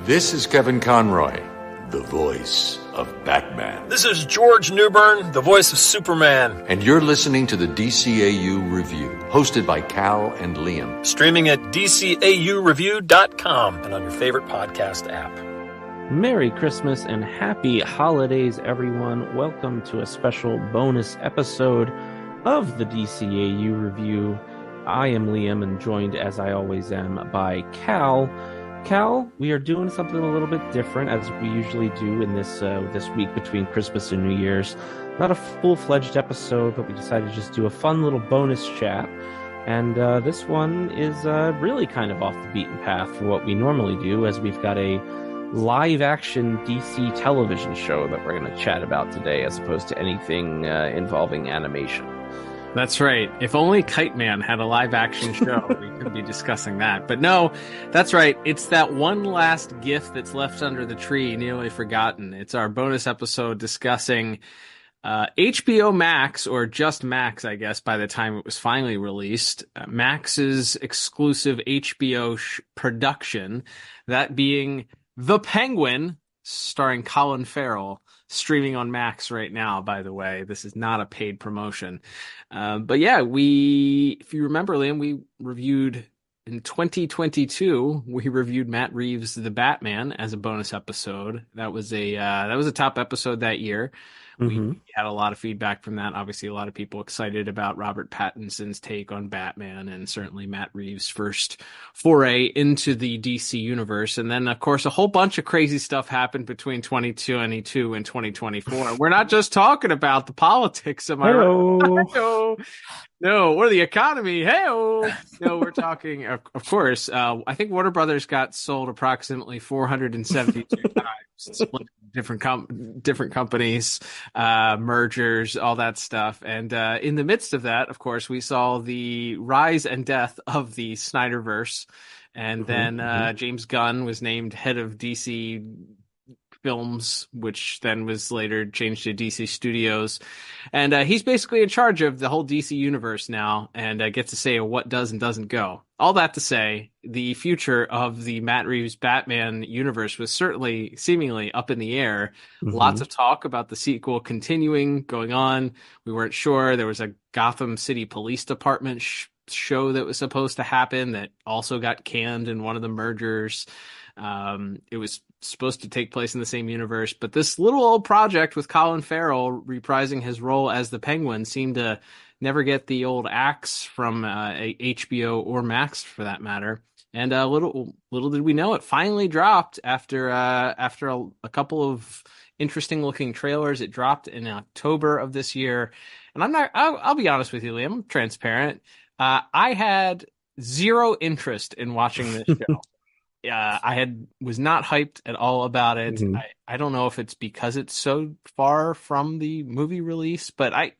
This is Kevin Conroy, the voice of Batman. This is George Newbern, the voice of Superman. And you're listening to the DCAU Review, hosted by Cal and Liam. Streaming at DCAUreview.com and on your favorite podcast app. Merry Christmas and happy holidays, everyone. Welcome to a special bonus episode of the DCAU Review. I am Liam and joined, as I always am, by Cal. Cal, we are doing something a little bit different, as we usually do in this week between Christmas and New Year's. Not a full-fledged episode, but we decided to just do a fun little bonus chat. And this one is really kind of off the beaten path for what we normally do, as we've got a live-action DC television show that we're going to chat about today, as opposed to anything involving animation. That's right. If only Kite Man had a live-action show, we could be discussing that. But no, that's right. It's that one last gift that's left under the tree, nearly forgotten. It's our bonus episode discussing HBO Max, or just Max, I guess, by the time it was finally released. Max's exclusive HBO production, that being The Penguin, starring Colin Farrell. Streaming on Max right now, by the way. This is not a paid promotion. But yeah, if you remember, Liam, we reviewed in 2022, we reviewed Matt Reeves' The Batman as a bonus episode. That was a top episode that year. Mm-hmm. We had a lot of feedback from that. Obviously, a lot of people excited about Robert Pattinson's take on Batman, and certainly Matt Reeves' first foray into the DC universe. And then, of course, a whole bunch of crazy stuff happened between 2022 and 2024. We're not just talking about the politics, am I right? No, or the economy. Hey-o. No, we're talking, of course, I think Warner Brothers got sold approximately 472 times, split different companies, mergers, all that stuff. And in the midst of that, of course, we saw the rise and death of the Snyderverse. And then James Gunn was named head of DC Films, which then was later changed to DC Studios. And he's basically in charge of the whole DC universe now, and gets to say what does and doesn't go. All that to say, the future of the Matt Reeves Batman universe was certainly seemingly up in the air. Mm-hmm. Lots of talk about the sequel going on. We weren't sure. There was a Gotham City Police Department show that was supposed to happen that also got canned in one of the mergers. It was supposed to take place in the same universe, but this little old project with Colin Farrell reprising his role as the Penguin seemed to never get the old axe from HBO or Max, for that matter. And little did we know, it finally dropped after a couple of interesting looking trailers. It dropped in October of this year, and I'll be honest with you, Liam, I'm transparent. I had zero interest in watching this show. Was not hyped at all about it. Mm-hmm. I don't know if it's because it's so far from the movie release, but I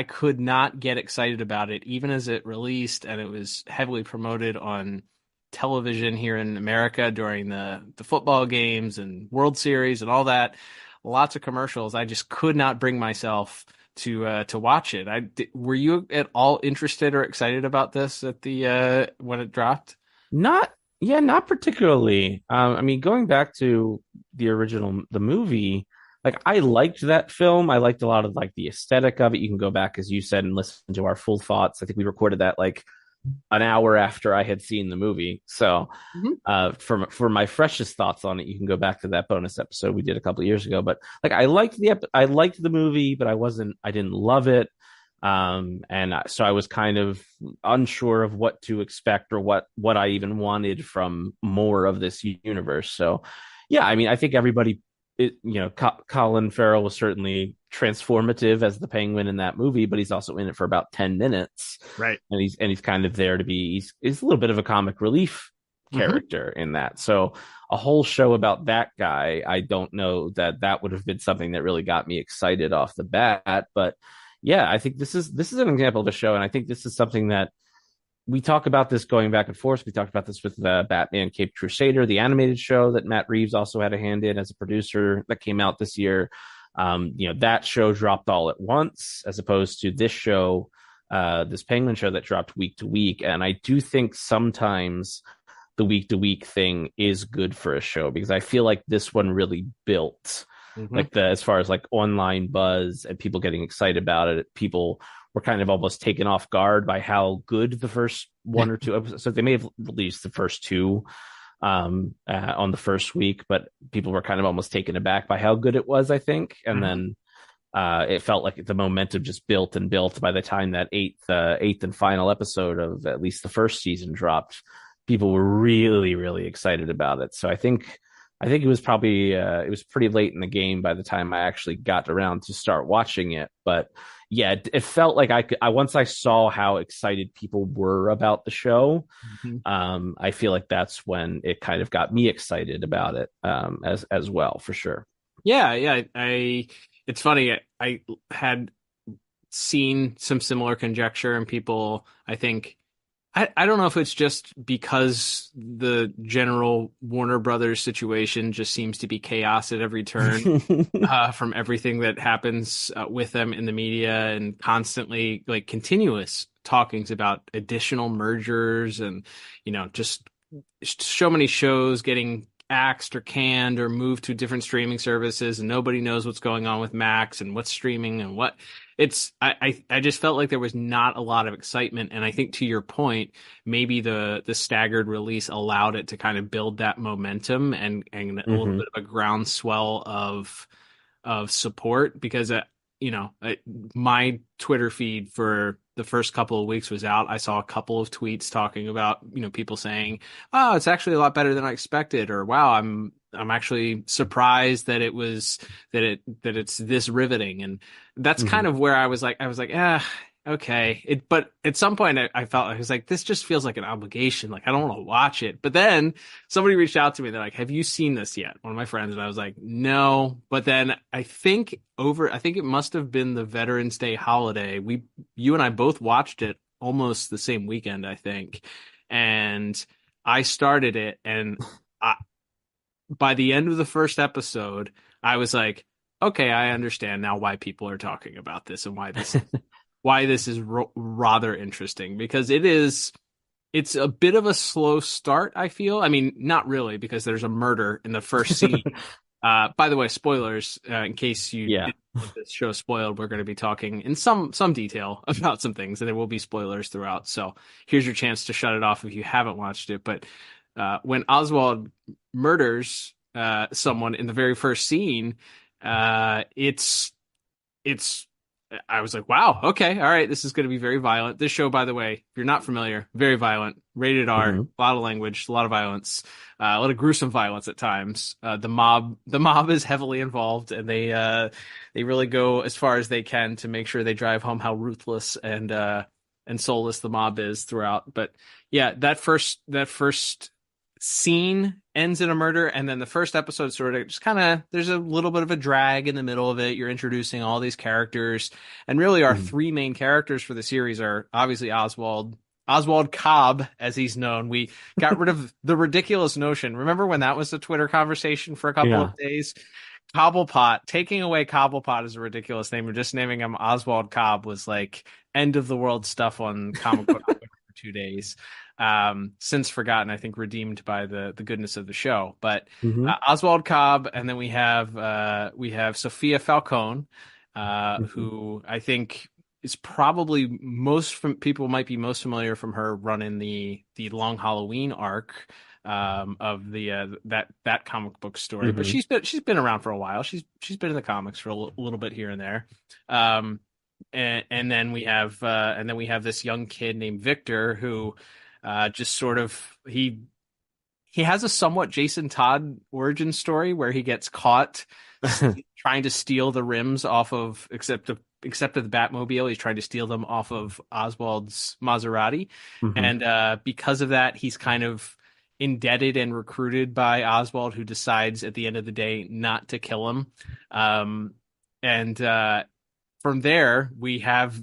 could not get excited about it, even as it released, and it was heavily promoted on television here in America during the football games and World Series and all that. Lots of commercials. I just could not bring myself to watch it. Were you at all interested or excited about this at the when it dropped? Not particularly. I mean, going back to the movie, like, I liked that film. I liked a lot of like the aesthetic of it. You can go back, as you said, and listen to our full thoughts. I think we recorded that like an hour after I had seen the movie. So for my freshest thoughts on it, you can go back to that bonus episode we did a couple of years ago. But like, I liked the movie, but I didn't love it. So I was kind of unsure of what to expect or what I even wanted from more of this universe. So yeah, I mean, I think everybody, Colin Farrell was certainly transformative as the Penguin in that movie, but he's also in it for about 10 minutes. Right. And he's kind of there to be, he's a little bit of a comic relief character in that. So a whole show about that guy, I don't know that would have been something that really got me excited off the bat. But yeah, I think this is an example of a show, and I think this is something that we talk about this going back and forth. We talked about this with the Batman Caped Crusader, the animated show that Matt Reeves also had a hand in as a producer that came out this year. That show dropped all at once, as opposed to this show, this Penguin show that dropped week to week. And I do think sometimes the week to week thing is good for a show, because I feel like this one really built Mm-hmm. like as far as like online buzz and people getting excited about it. People were kind of almost taken off guard by how good the first one or two episodes. So they may have released the first two on the first week, but people were kind of almost taken aback by how good it was, I think. And then it felt like the momentum just built and built by the time that eighth and final episode of at least the first season dropped. People were really, really excited about it. So I think it was probably it was pretty late in the game by the time I actually got around to start watching it. But yeah, it felt like I once I saw how excited people were about the show, I feel like that's when it kind of got me excited about it as well, for sure. Yeah. It's funny. I had seen some similar conjecture, and people, I think, I don't know if it's just because the general Warner Brothers situation just seems to be chaos at every turn, from everything that happens with them in the media, and constantly like continuous talkings about additional mergers, and just so many shows getting axed or canned or moved to different streaming services, and nobody knows what's going on with Max and what's streaming and what. I just felt like there was not a lot of excitement, and I think, to your point, maybe the staggered release allowed it to kind of build that momentum and a little bit of a groundswell of support, because my Twitter feed for the first couple of weeks was out. I saw a couple of tweets talking about people saying, "Oh, it's actually a lot better than I expected," or "Wow, I'm actually surprised that it's this riveting." And that's kind of where I was like, okay. But at some point I felt, I was like, this just feels like an obligation. Like, I don't want to watch it. But then somebody reached out to me. They're like, "Have you seen this yet?" One of my friends. And I was like, "No." But then I think it must have been the Veterans Day holiday. You and I both watched it almost the same weekend, I think. And I started it, and by the end of the first episode, I was like, okay, I understand now why people are talking about this, and why this is rather interesting, because it's a bit of a slow start, I feel. I mean, not really, because there's a murder in the first scene. By the way, spoilers, in case you didn't want this show spoiled, we're going to be talking in some detail about some things, and there will be spoilers throughout. So here's your chance to shut it off if you haven't watched it. But when Oswald murders someone in the very first scene, it's I was like, wow, okay, all right, this is going to be very violent. This show, by the way, if you're not familiar, very violent, rated R, a lot of language, a lot of violence, a lot of gruesome violence at times. The mob is heavily involved, and they really go as far as they can to make sure they drive home how ruthless and soulless the mob is throughout. But yeah, that first scene ends in a murder, and then the first episode sort of just kind of, there's a little bit of a drag in the middle of it. You're introducing all these characters, and really our three main characters for the series are obviously Oswald Cobb, as he's known. We got rid of the ridiculous notion. Remember when that was a Twitter conversation for a couple of days? Cobblepot, taking away Cobblepot as a ridiculous name and just naming him Oswald Cobb was like end of the world stuff on comic book for 2 days. Since forgotten, I think redeemed by the goodness of the show. But Oswald Cobb, and then we have Sophia Falcone, who I think is probably people might be most familiar from her run in the Long Halloween arc of the that comic book story. But she's been around for a while. She's been in the comics for a little bit here and there. And then we have this young kid named Victor who just sort of he has a somewhat Jason Todd origin story where he gets caught trying to steal the rims off of except of the Batmobile. He's trying to steal them off of Oswald's Maserati, and because of that, he's kind of indebted and recruited by Oswald, who decides at the end of the day not to kill him. And from there, we have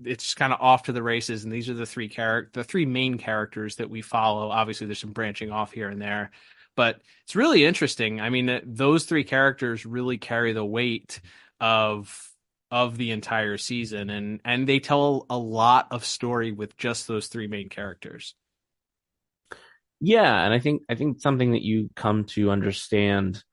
it's kind of off to the races, and these are the three main characters that we follow. Obviously, there's some branching off here and there, but it's really interesting. I mean, those three characters really carry the weight of the entire season, and they tell a lot of story with just those three main characters. Yeah, and I think something that you come to understand,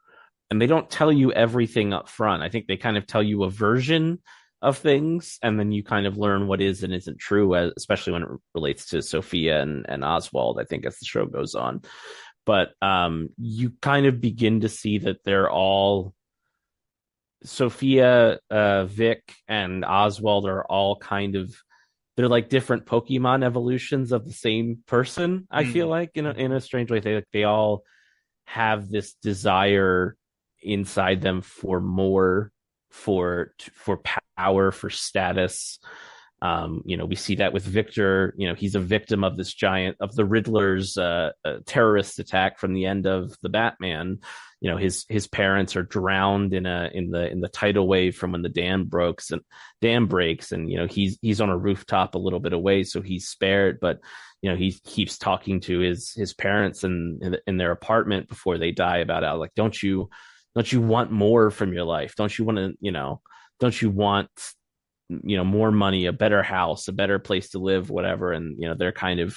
and they don't tell you everything up front. I think they kind of tell you a version of things, and then you kind of learn what is and isn't true, especially when it relates to Sophia and Oswald, I think, as the show goes on. But you kind of begin to see that they're all Sophia, Vic, and Oswald are all kind of they're like different Pokemon evolutions of the same person. I feel like in a strange way, they all have this desire inside them for more, for power, for status. We see that with Victor. He's a victim of the Riddler's terrorist attack from the end of the Batman. His parents are drowned in the tidal wave from when the dam breaks, and he's on a rooftop a little bit away, so he's spared. But he keeps talking to his parents in their apartment before they die about it. Like, don't you want more from your life? Don't you want to, don't you want more money, a better house, a better place to live, whatever? And they're kind of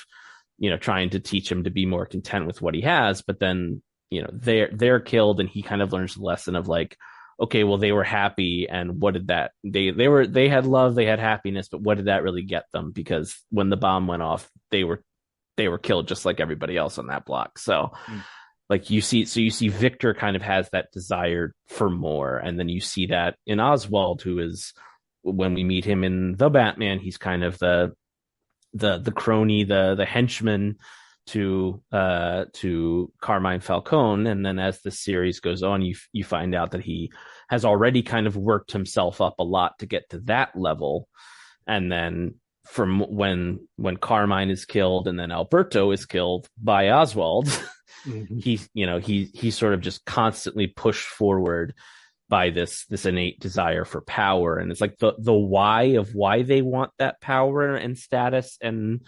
trying to teach him to be more content with what he has. But then they're killed, and he kind of learns the lesson of like, okay, well, they were happy, and what did that they had love, they had happiness, but what did that really get them? Because when the bomb went off, they were killed just like everybody else on that block. So like you see Victor kind of has that desire for more, and then you see that in Oswald, who is, when we meet him in the Batman, he's kind of the crony, the henchman to Carmine Falcone. And then as the series goes on, you find out that he has already kind of worked himself up a lot to get to that level. And then from when Carmine is killed and then Alberto is killed by Oswald, he's sort of just constantly pushed forward by this innate desire for power. And it's like the why they want that power and status and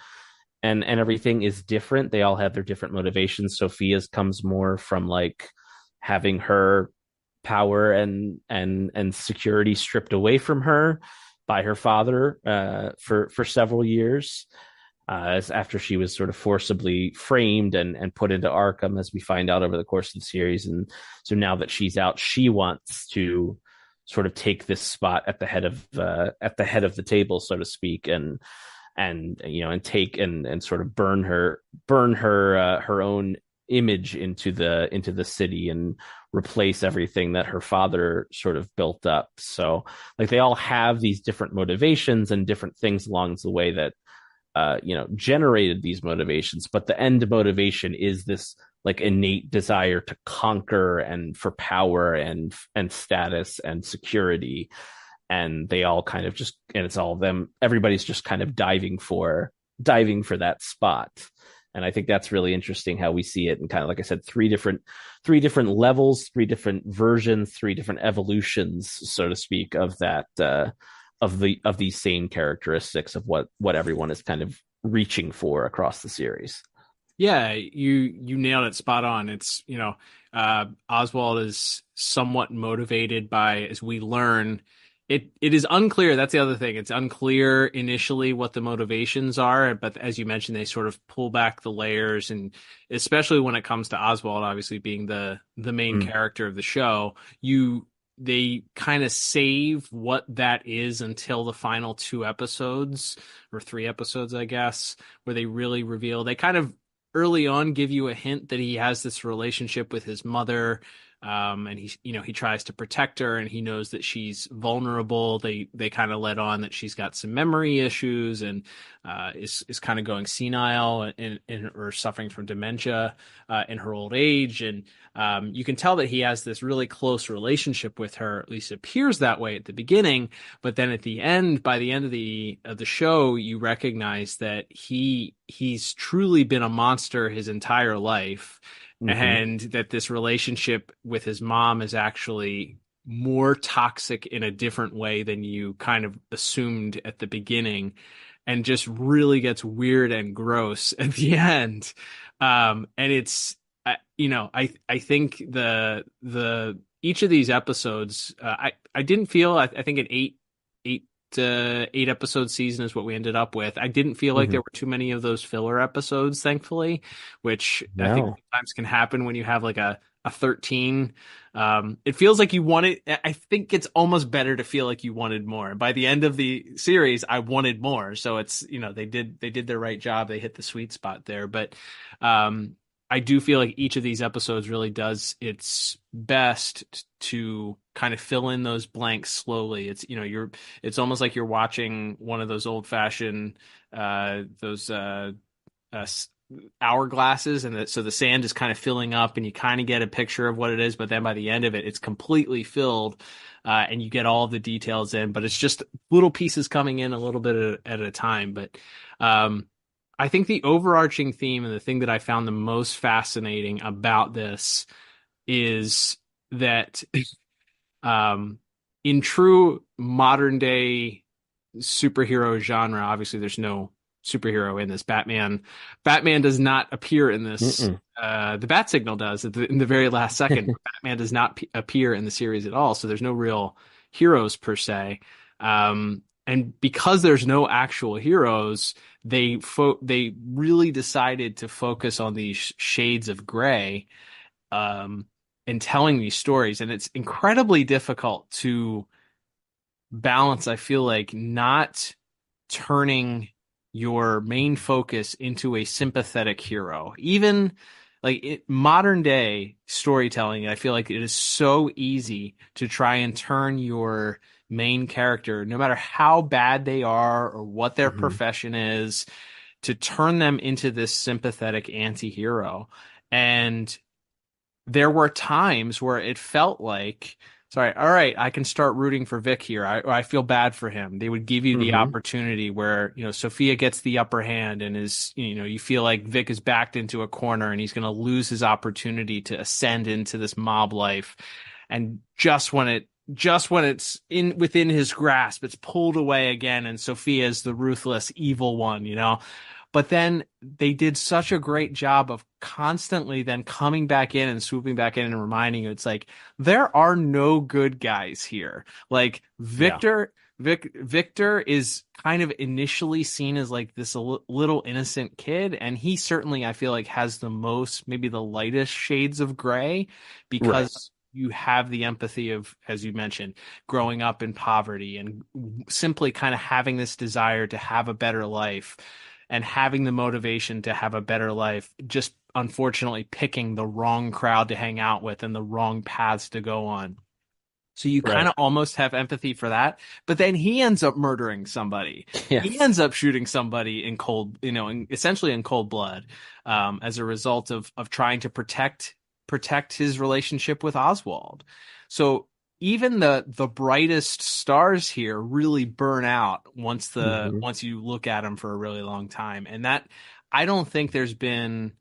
everything is different. They all have their different motivations. Sophia's comes more from like having her power and security stripped away from her by her father for several years, after she was sort of forcibly framed and put into Arkham, as we find out over the course of the series. And so now that she's out, she wants to sort of take this spot at the head of the table, so to speak, and take and sort of burn her own image into the city and replace everything that her father sort of built up. So like they all have these different motivations and different things along the way that generated these motivations, but the end motivation is this like innate desire to conquer and for power and status and security. And they all kind of just, and it's all them, everybody's just kind of diving for that spot. And I think that's really interesting how we see it. And kind of, like I said, three different levels, three different versions, three different evolutions, so to speak, of that, of these same characteristics of what everyone is kind of reaching for across the series. Yeah, you nailed it spot on. It's, Oswald is somewhat motivated by, as we learn, it is unclear. That's the other thing. It's unclear initially what the motivations are, but as you mentioned, they sort of pull back the layers, and especially when it comes to Oswald, obviously being the main character of the show, they kind of save what that is until the final 2 episodes or 3 episodes, I guess, where they really reveal. They kind of early on give you a hint that he has this relationship with his mother, and he tries to protect her, and he knows that she's vulnerable. They kind of let on that she's got some memory issues and is kind of going senile or suffering from dementia in her old age, and you can tell that he has this really close relationship with her. At least it appears that way at the beginning, but then at the end, by the end of the show, you recognize that he's truly been a monster his entire life. And that this relationship with his mom is actually more toxic in a different way than you kind of assumed at the beginning, and just really gets weird and gross at the end. And it's, I think the each of these episodes, I didn't feel, I think an eight 8 episode season is what we ended up with. I didn't feel like there were too many of those filler episodes, thankfully, which I think sometimes can happen when you have like a 13. It feels like you wanted, I think it's almost better to feel like you wanted more. And by the end of the series, I wanted more. So it's, they did their right job. They hit the sweet spot there. But I do feel like each of these episodes really does its best to kind of fill in those blanks slowly. It's, it's almost like you're watching one of those old fashioned, hourglasses, and so the sand is kind of filling up and you kind of get a picture of what it is, but then by the end of it, it's completely filled, and you get all of the details in, but it's just little pieces coming in a little bit at a time. But I think the overarching theme and the thing that I found the most fascinating about this is that in true modern day superhero genre, obviously there's no superhero in this. Batman does not appear in this. The Bat Signal does in the very last second. Batman does not appear in the series at all, so there's no real heroes per se. And because there's no actual heroes, they really decided to focus on these shades of gray in telling these stories. And it's incredibly difficult to balance, I feel like, not turning your main focus into a sympathetic hero. Even like modern day storytelling, I feel like it is so easy to try and turn your main character, no matter how bad they are or what their profession is, to turn them into this sympathetic anti-hero. And there were times where it felt like, sorry, all right, I can start rooting for Vic here. I feel bad for him. They would give you the opportunity where, Sophia gets the upper hand and is, you feel like Vic is backed into a corner and he's going to lose his opportunity to ascend into this mob life. And just when it's within his grasp, it's pulled away again, and Sophia is the ruthless, evil one, But then they did such a great job of constantly then coming back in and swooping back in and reminding you, it's like, there are no good guys here. Like Victor is kind of initially seen as like this little innocent kid. And he certainly, I feel like, has the most, maybe the lightest shades of gray, because you have the empathy of, as you mentioned, growing up in poverty and simply kind of having this desire to have a better life and having the motivation to have a better life, just unfortunately picking the wrong crowd to hang out with and the wrong paths to go on. So you kind of almost have empathy for that, but then he ends up murdering somebody. Yes. He ends up shooting somebody in cold, essentially in cold blood, as a result of trying to protect his relationship with Oswald. So even the brightest stars here really burn out once you look at them for a really long time. And that, I don't think there's been,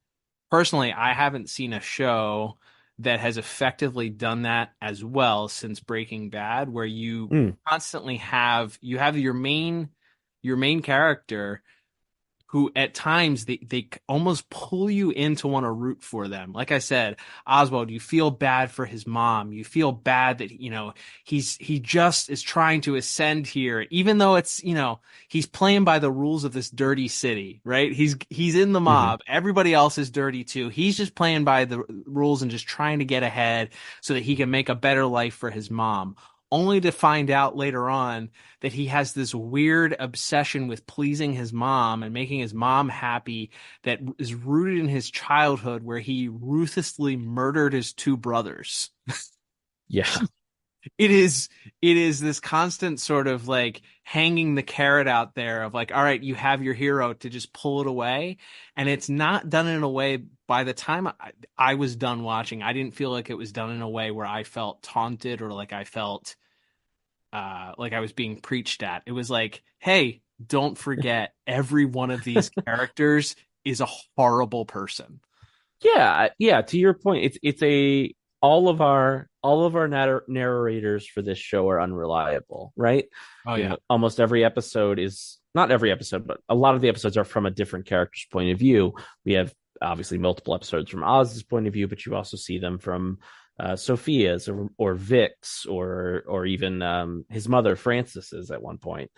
personally, I haven't seen a show that has effectively done that as well since Breaking Bad, where you constantly have your main character who at times they almost pull you in to want to root for them. Like I said, Oswald, you feel bad for his mom. You feel bad that, he just is trying to ascend here, even though it's, he's playing by the rules of this dirty city, right? He's in the mob. Everybody else is dirty too. He's just playing by the rules and just trying to get ahead so that he can make a better life for his mom. Only to find out later on that he has this weird obsession with pleasing his mom and making his mom happy that is rooted in his childhood, where he ruthlessly murdered his two brothers. Yeah. It is this constant sort of like hanging the carrot out there of like, all right, you have your hero to just pull it away. And it's not done in a way, by the time I was done watching, I didn't feel like it was done in a way where I felt taunted or like I felt like I was being preached at. It was like, hey, don't forget, every one of these characters is a horrible person. Yeah. To your point, it's all of our narrators for this show are unreliable, right? Oh yeah. Almost every episode is, not every episode, but a lot of the episodes are from a different character's point of view. We have obviously multiple episodes from Oz's point of view, but you also see them from Sophia's or Vic's or even his mother Francis's at one point.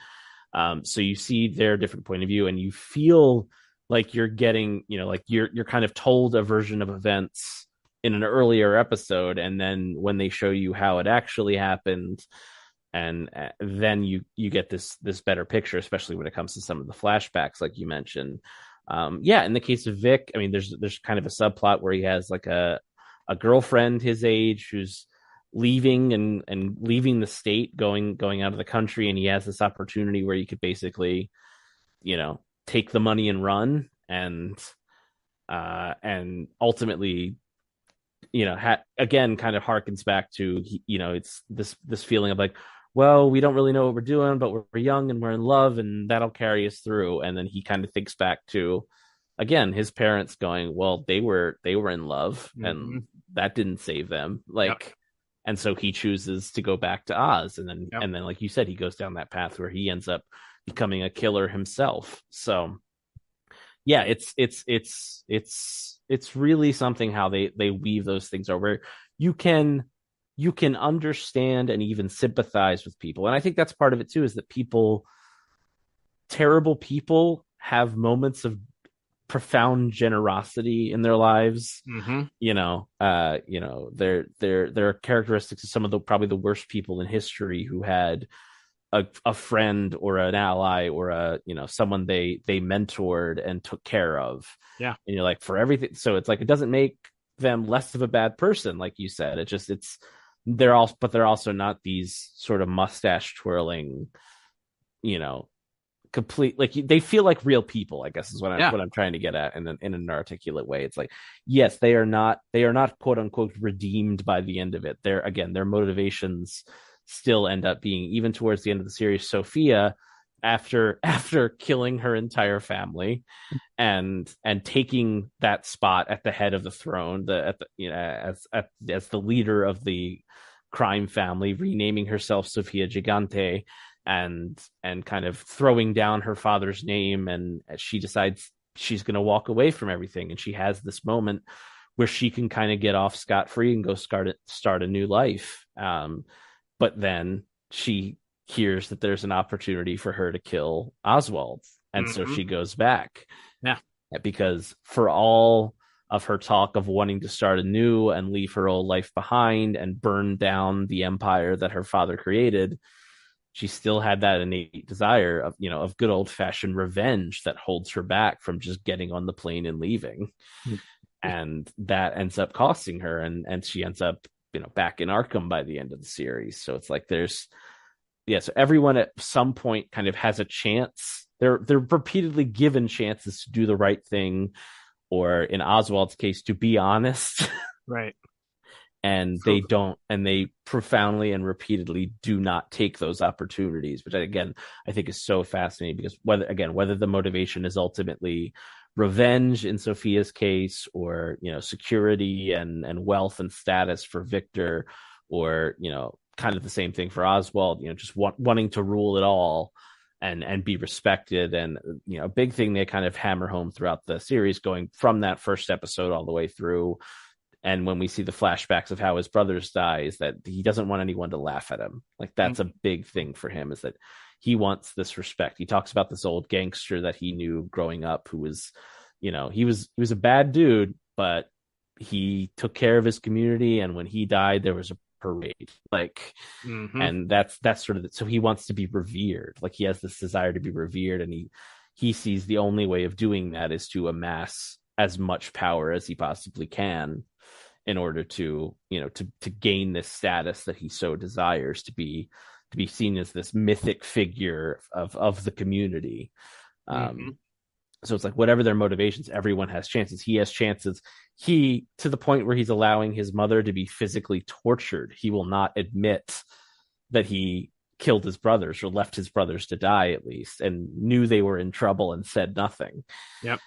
So you see their different point of view, and you feel like you're getting, like you're kind of told a version of events in an earlier episode, and then when they show you how it actually happened, and then you get this better picture, especially when it comes to some of the flashbacks, like you mentioned. Yeah, in the case of Vic, I mean, there's kind of a subplot where he has like a girlfriend his age who's leaving and leaving the state, going out of the country, and he has this opportunity where he could basically, take the money and run, and ultimately, again, kind of harkens back to, it's this feeling of like, well, we don't really know what we're doing, but we're young and we're in love, and that'll carry us through. And then he kind of thinks back to, again, his parents going, well, they were in love, and that didn't save them. Like, and so he chooses to go back to Oz, and then like you said, he goes down that path where he ends up becoming a killer himself. So yeah, it's really something how they weave those things over. You can understand and even sympathize with people, and I think that's part of it too, is that terrible people have moments of profound generosity in their lives. There are characteristics of some of the probably the worst people in history who had a friend or an ally or someone they mentored and took care of. Yeah. And you're like, for everything, so it's like, it doesn't make them less of a bad person, like you said. They're also not these sort of mustache twirling, complete, like, they feel like real people, I guess is what I'm trying to get at in an articulate way. It's like, yes, they are not quote unquote redeemed by the end of it. Their motivations still end up being, even towards the end of the series, Sophia, after killing her entire family and taking that spot at the head of the throne, as the leader of the crime family, renaming herself Sophia Gigante, and kind of throwing down her father's name, and she decides she's going to walk away from everything, and she has this moment where she can kind of get off scot-free and go start a new life. But then she hears that there's an opportunity for her to kill Oswald, and so she goes back. Yeah, because for all of her talk of wanting to start anew and leave her old life behind and burn down the empire that her father created, she still had that innate desire of good old fashioned revenge that holds her back from just getting on the plane and leaving. And that ends up costing her, and she ends up, back in Arkham by the end of the series. So it's like so everyone at some point kind of has a chance. They're repeatedly given chances to do the right thing, or in Oswald's case, to be honest. Right. And they don't, and they profoundly and repeatedly do not take those opportunities, which again, I think is so fascinating, because whether the motivation is ultimately revenge in Sophia's case, or, security and wealth and status for Victor, or, kind of the same thing for Oswald, just wanting to rule it all and be respected. And, a big thing they kind of hammer home throughout the series, going from that first episode all the way through. And when we see the flashbacks of how his brothers die, is that he doesn't want anyone to laugh at him. Like, that's a big thing for him, is that he wants this respect. He talks about this old gangster that he knew growing up, who was, he was a bad dude, but he took care of his community. And when he died, there was a parade, like, and that's sort of so he wants to be revered. Like, he has this desire to be revered, and he sees the only way of doing that is to amass as much power as he possibly can, in order to gain this status that he so desires, to be seen as this mythic figure of the community. So it's like, whatever their motivations, everyone has chances. He has chances. To the point where he's allowing his mother to be physically tortured. He will not admit that he killed his brothers, or left his brothers to die, at least, and knew they were in trouble and said nothing. Yep.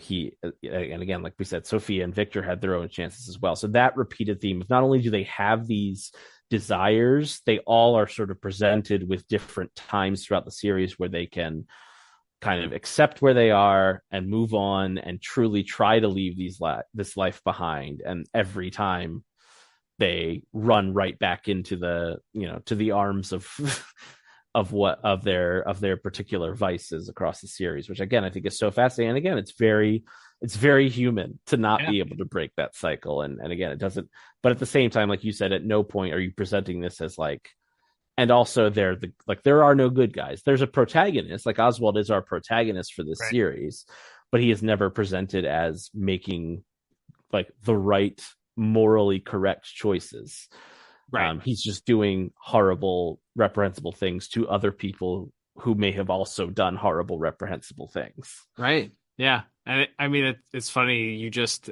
He, and again, like we said, Sophia and Victor had their own chances as well. So that repeated theme of, not only do they have these desires, they all are sort of presented with different times throughout the series where they can kind of accept where they are and move on and truly try to leave this life behind. And every time they run right back into the, to the arms of of their particular vices across the series, which again I think is so fascinating. And again, it's very human to not Yeah. be able to break that cycle. And again, it doesn't, but at the same time, like you said, at no point are you presenting this as like, and also there are no good guys. There's a protagonist, like Oswald is our protagonist for this Right. series, but he is never presented as making like the right morally correct choices. Right. He's just doing horrible, reprehensible things to other people who may have also done horrible, reprehensible things. Right. Yeah. And I mean, it's funny. It just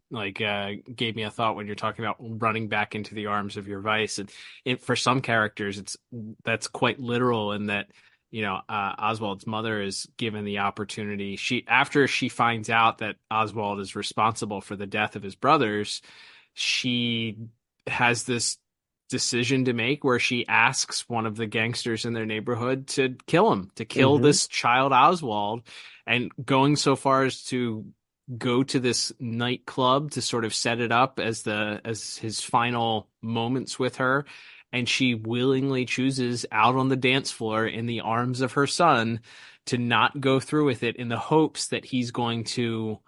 like gave me a thought when you're talking about running back into the arms of your vice. And for some characters, that's quite literal in that, Oswald's mother is given the opportunity. After she finds out that Oswald is responsible for the death of his brothers, she has this decision to make where she asks one of the gangsters in their neighborhood to kill him, to kill this child Oswald, and going so far as to go to this nightclub to sort of set it up as his final moments with her. And she willingly chooses out on the dance floor in the arms of her son to not go through with it in the hopes that he's going to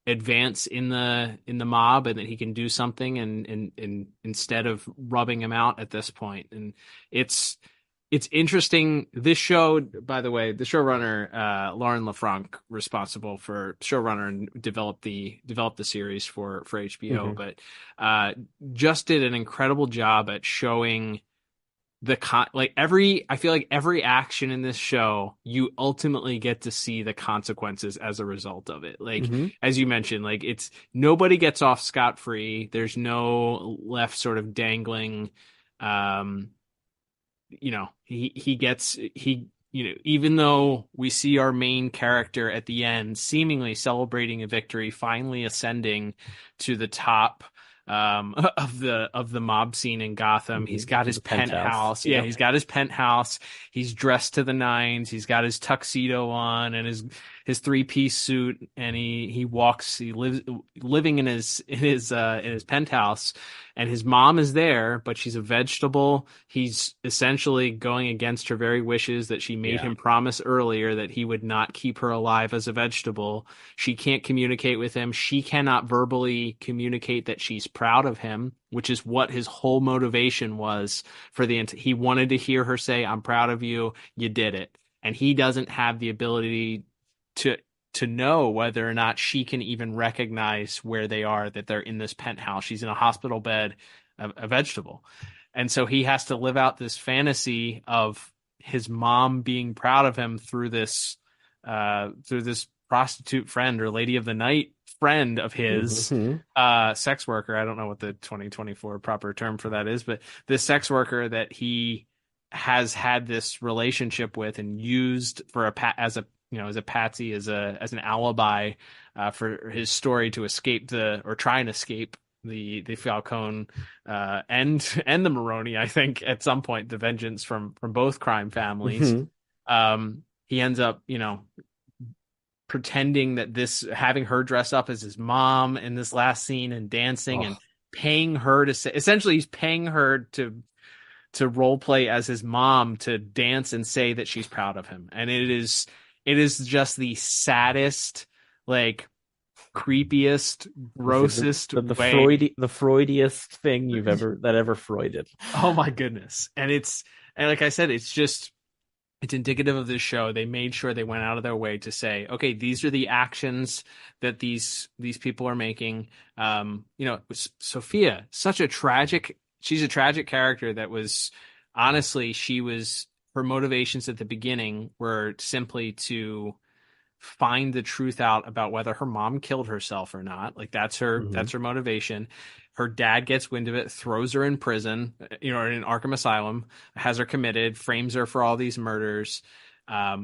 advance in the mob and that he can do something and instead of rubbing him out at this point. And it's interesting. This show, by the way, the showrunner Lauren LaFranc, responsible for showrunner and developed the series for HBO, but just did an incredible job at showing I feel like every action in this show, you ultimately get to see the consequences as a result of it. Like, as you mentioned, like nobody gets off scot-free. There's no left sort of dangling, even though we see our main character at the end seemingly celebrating a victory, finally ascending to the top of the mob scene in Gotham. He's got his penthouse. Yeah, he's got his penthouse. He's dressed to the nines. He's got his tuxedo on and his three-piece suit, and he lives living in his penthouse, and his mom is there, but she's a vegetable. He's essentially going against her very wishes that she made him promise earlier that he would not keep her alive as a vegetable. She can't communicate with him. She cannot verbally communicate that she's proud of him, which is what his whole motivation was for he wanted to hear her say, "I'm proud of you. You did it." And he doesn't have the ability to know whether or not she can even recognize where they are, that they're in this penthouse. She's in a hospital bed, a vegetable. And so he has to live out this fantasy of his mom being proud of him through this prostitute friend or lady of the night friend of his, sex worker. I don't know what the 2024 proper term for that is, but this sex worker that he has had this relationship with and used for as a patsy, as an alibi for his story to escape try and escape the Falcone and the Maroney. I think at some point the vengeance from both crime families. He ends up pretending that having her dress up as his mom in this last scene and dancing and paying her to say, essentially he's paying her to role play as his mom to dance and say that she's proud of him. And it is just the saddest, like creepiest, grossest the Freudiest thing that ever Freuded. Oh my goodness. And like I said, it's indicative of this show. They made sure they went out of their way to say, okay, these are the actions that these people are making. Sophia, she's a tragic character that was, honestly, her motivations at the beginning were simply to find the truth out about whether her mom killed herself or not. Like that's her motivation. Her dad gets wind of it, throws her in prison, in Arkham Asylum, has her committed, frames her for all these murders.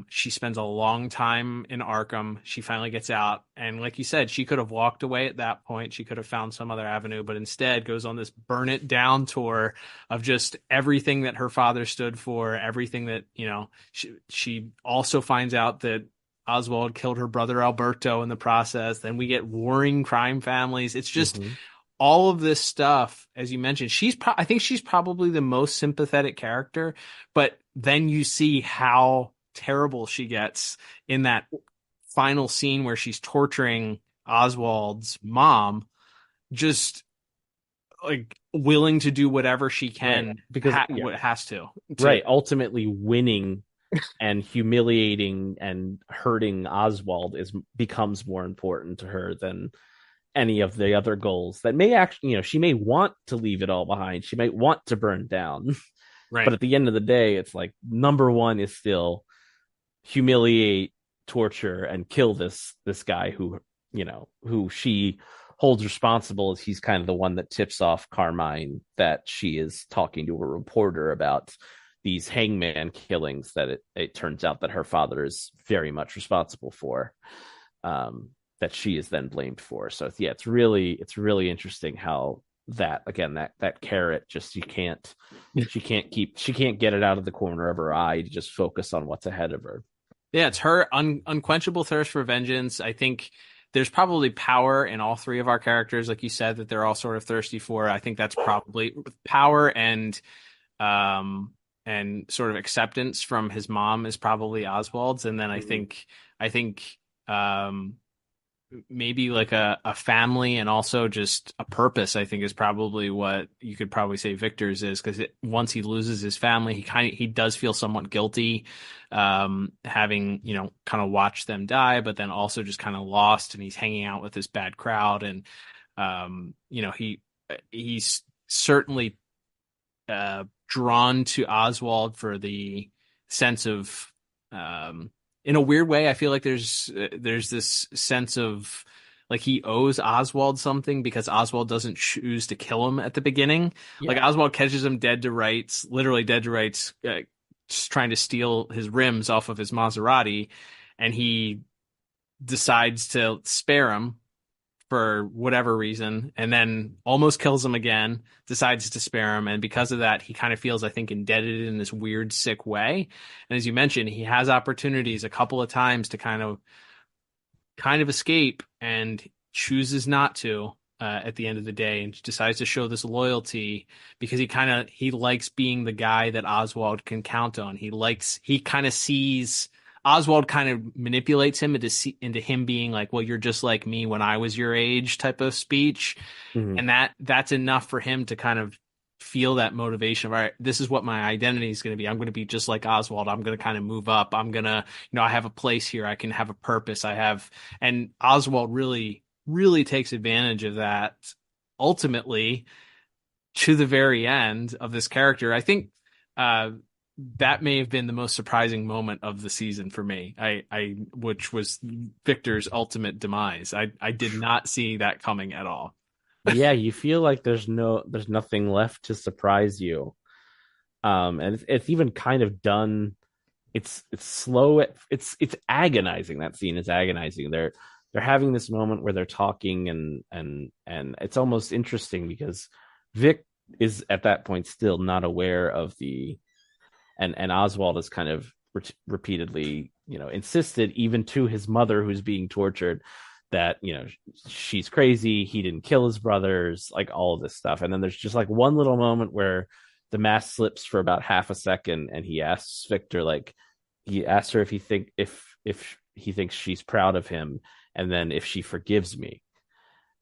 She spends a long time in Arkham. She finally gets out. And like you said, she could have walked away at that point. She could have found some other avenue, but instead goes on this burn it down tour of just everything that her father stood for, everything that, she also finds out that Oswald killed her brother Alberto in the process. Then we get warring crime families. It's just all of this stuff, as you mentioned, I think she's probably the most sympathetic character, but then you see how terrible she gets in that final scene where she's torturing Oswald's mom, just like willing to do whatever she can, right. Because has to. Right, ultimately winning and humiliating and hurting Oswald becomes more important to her than any of the other goals that may actually, she may want to leave it all behind. She might want to burn down. Right. But at the end of the day, it's like number one is still humiliate, torture, and kill this guy who she holds responsible, as he's kind of the one that tips off Carmine that she is talking to a reporter about these hangman killings that it turns out that her father is very much responsible for, that she is then blamed for. So yeah, it's really interesting how that, again, that carrot, just she can't get it out of the corner of her eye to just focus on what's ahead of her. Yeah, it's her unquenchable thirst for vengeance. I think there's probably power in all three of our characters, like you said, that they're all sort of thirsty for. I think that's probably power, and sort of acceptance from his mom is probably Oswald's, and then I think maybe like a family and also just a purpose, I think, is probably what you could probably say Victor's is, because once he loses his family, he does feel somewhat guilty, having kind of watched them die, but then also just kind of lost, and he's hanging out with this bad crowd, and he's certainly drawn to Oswald for the sense of, in a weird way, I feel like there's this sense of like he owes Oswald something, because Oswald doesn't choose to kill him at the beginning. Yeah. Like Oswald catches him literally dead to rights, just trying to steal his rims off of his Maserati, and he decides to spare him for whatever reason, and then almost kills him again, decides to spare him, and because of that, he kind of feels, I think, indebted in this weird, sick way. And as you mentioned, he has opportunities a couple of times to kind of escape, and chooses not to at the end of the day, and decides to show this loyalty because he likes being the guy that Oswald can count on. He kind of sees Oswald kind of manipulates him into him being like, well, you're just like me when I was your age type of speech. Mm-hmm. And that's enough for him to kind of feel that motivation of, all right, this is what my identity is going to be. I'm going to be just like Oswald. I'm going to kind of move up. I'm going to, I have a place here. I can have a purpose. And Oswald really, really takes advantage of that ultimately to the very end of this character. I think, that may have been the most surprising moment of the season for me. Which was Victor's ultimate demise. I did not see that coming at all. Yeah, you feel like there's nothing left to surprise you. And it's even kind of done. It's slow. It's agonizing. That scene is agonizing. They're having this moment where they're talking, and it's almost interesting because Vic is at that point still not aware of the. And Oswald has kind of repeatedly, insisted even to his mother who's being tortured that, she's crazy. He didn't kill his brothers, like all of this stuff. And then there's just like one little moment where the mask slips for about half a second, and he asks Victor, he asks her if he thinks she's proud of him, and then if she forgives me.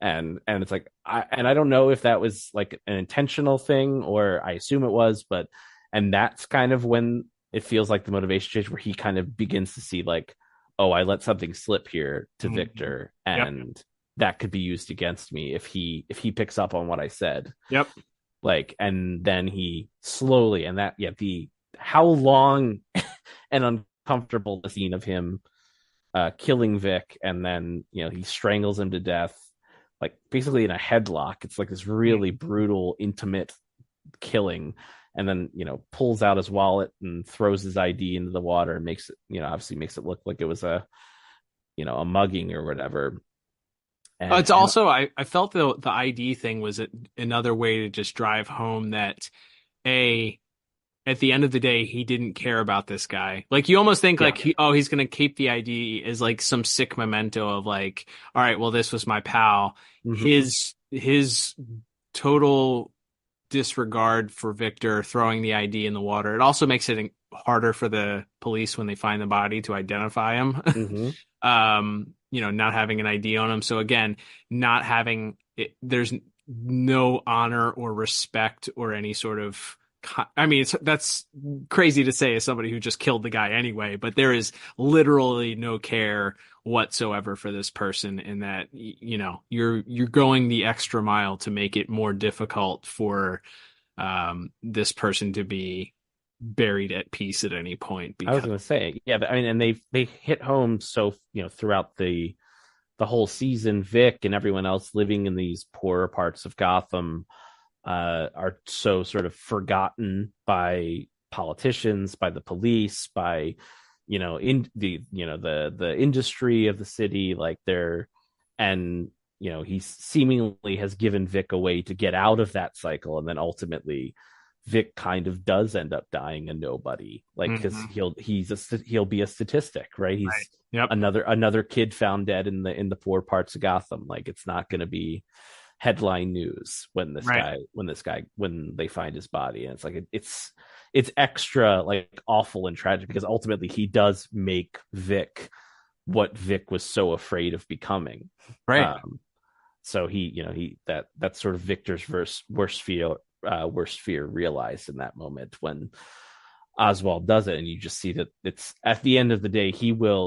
And it's like, I don't know if that was like an intentional thing, or I assume it was, and that's kind of when it feels like the motivation change, where he kind of begins to see like, oh, I let something slip here to Victor, and that could be used against me if he picks up on what I said. Yep. And then he slowly, and how long and uncomfortable the scene of him killing Vic, and then he strangles him to death, like basically in a headlock. It's like this really brutal, intimate killing. And then, pulls out his wallet and throws his ID into the water, and makes it, obviously makes it look like it was a mugging or whatever. And, it's also, I felt the ID thing was another way to just drive home that at the end of the day, he didn't care about this guy. Like, you almost think he's going to keep the ID as like some sick memento of like, all right, well, this was my pal. Mm-hmm. his total disregard for Victor throwing the ID in the water. It also makes it harder for the police when they find the body to identify him. Mm-hmm. Not having an ID on him. So again, not having it, there's no honor or respect or any sort of I mean, that's crazy to say as somebody who just killed the guy anyway, but there is literally no care whatsoever for this person, in that, you're going the extra mile to make it more difficult for this person to be buried at peace at any point. I was going to say, yeah, but, I mean, and they hit home so throughout the whole season. Vic and everyone else living in these poorer parts of Gotham are so sort of forgotten by politicians, by the police, by in the industry of the city. Like he seemingly has given Vic a way to get out of that cycle, and then ultimately Vic kind of does end up dying a nobody, like, because he'll be a statistic, right? He's right. Yep. another kid found dead in the poor parts of Gotham. Like, it's not going to be headline news when they find his body, and it's like it's extra like awful and tragic, because ultimately he does make Vic what Vic was so afraid of becoming, right? So that's sort of Victor's worst fear realized in that moment when Oswald does it. And you just see that it's, at the end of the day,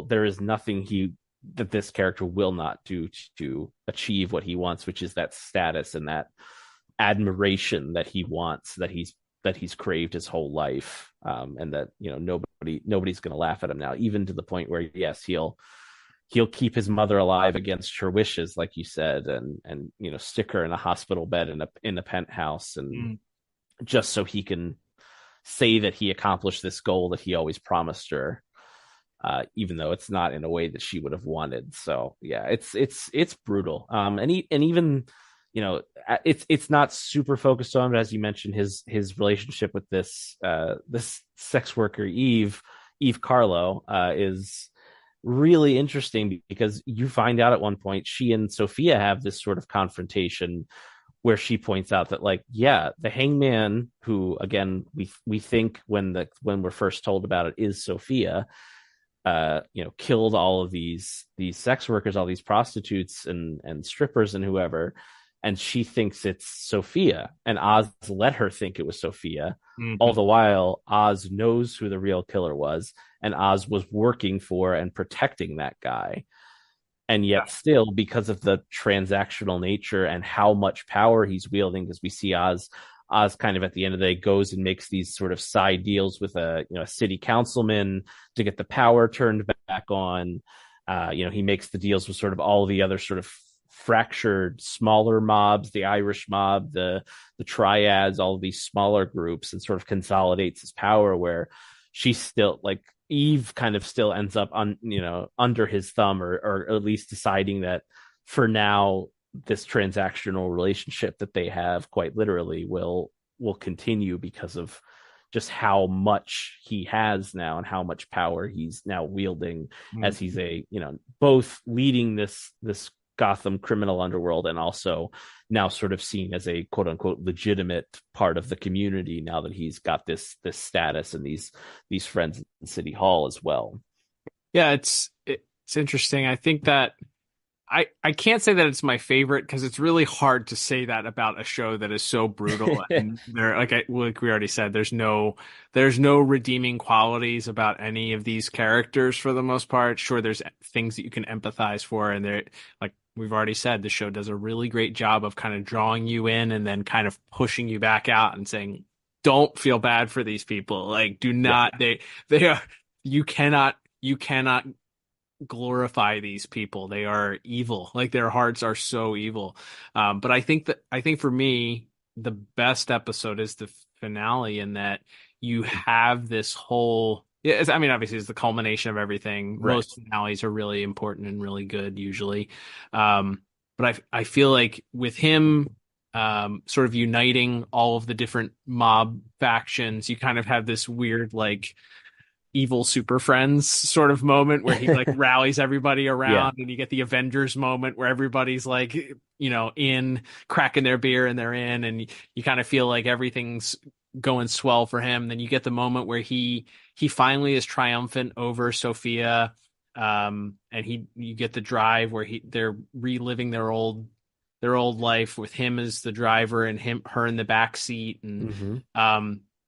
there is nothing that this character will not do to achieve what he wants, which is that status and that admiration that he wants, that he's craved his whole life. And that, nobody's going to laugh at him now, even to the point where, yes, he'll keep his mother alive against her wishes, like you said, and stick her in a hospital bed in a penthouse, and just so he can say that he accomplished this goal that he always promised her, even though it's not in a way that she would have wanted. So yeah, it's brutal. And even it's not super focused on, but as you mentioned, his relationship with this sex worker Eve Carlo is really interesting, because you find out at one point she and Sophia have this sort of confrontation where she points out that, like, yeah, the hangman, who again we think when we're first told about it is Sophia, killed all of these sex workers, all these prostitutes and strippers and whoever, and she thinks it's Sophia, and Oz let her think it was Sophia. Mm-hmm. All the while, Oz knows who the real killer was, and Oz was working for and protecting that guy. And yet still, because of the transactional nature and how much power he's wielding, because we see Oz kind of at the end of the day goes and makes these sort of side deals with a city councilman to get the power turned back on. He makes the deals with sort of all the other sort of fractured smaller mobs, the Irish mob, the triads, all of these smaller groups, and sort of consolidates his power, where she's still, like, Eve kind of still ends up under his thumb, or at least deciding that for now this transactional relationship that they have, quite literally, will continue because of just how much he has now and how much power he's now wielding, as he's both leading this Gotham criminal underworld, and also now sort of seen as a quote unquote legitimate part of the community, now that he's got this status and these friends in City Hall as well. Yeah, it's interesting. I think that I can't say that it's my favorite, because it's really hard to say that about a show that is so brutal. And like we already said, there's no redeeming qualities about any of these characters for the most part. Sure, there's things that you can empathize for, and they're, like we've already said, the show does a really great job of kind of drawing you in and then kind of pushing you back out and saying, don't feel bad for these people. Like, do not, they are, you cannot glorify these people. They are evil. Like, their hearts are so evil. But I think for me, the best episode is the finale, in that you have this whole, I mean, obviously it's the culmination of everything. Right. Most finales are really important and really good usually. But I feel like with him sort of uniting all of the different mob factions, you kind of have this weird, like, evil super friends sort of moment where he like rallies everybody around, and you get the Avengers moment where everybody's like, you know, in cracking their beer and they're in, and you kind of feel like everything's going swell for him. Then you get the moment where he finally is triumphant over Sophia, and you get the drive where they're reliving their old life with him as the driver and her in the back seat, and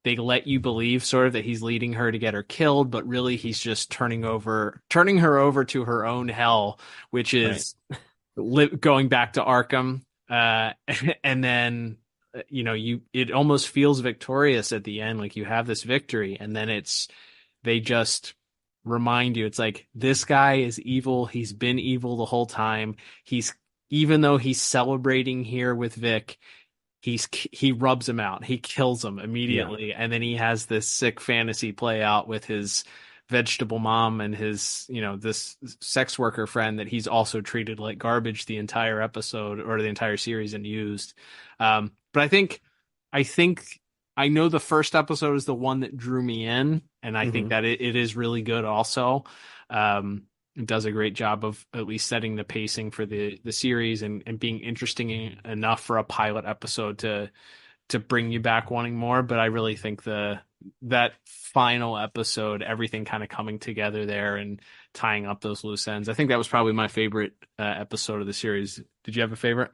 they let you believe sort of that he's leading her to get her killed, but really he's just turning her over to her own hell, which is going back to Arkham. And then, you know, it almost feels victorious at the end. Like you have this victory, and then they just remind you, it's like, this guy is evil. He's been evil the whole time. Even though he's celebrating here with Vic, he rubs him out. He kills him immediately. And then he has this sick fantasy play out with his vegetable mom and his, you know, this sex worker friend that he's also treated like garbage the entire episode or the entire series and used. But I think I know the first episode is the one that drew me in, and I think that it is really good also. It does a great job of at least setting the pacing for the series and being interesting enough for a pilot episode to bring you back wanting more. But I really think that final episode, everything kind of coming together there and tying up those loose ends, I think that was probably my favorite episode of the series. Did you have a favorite?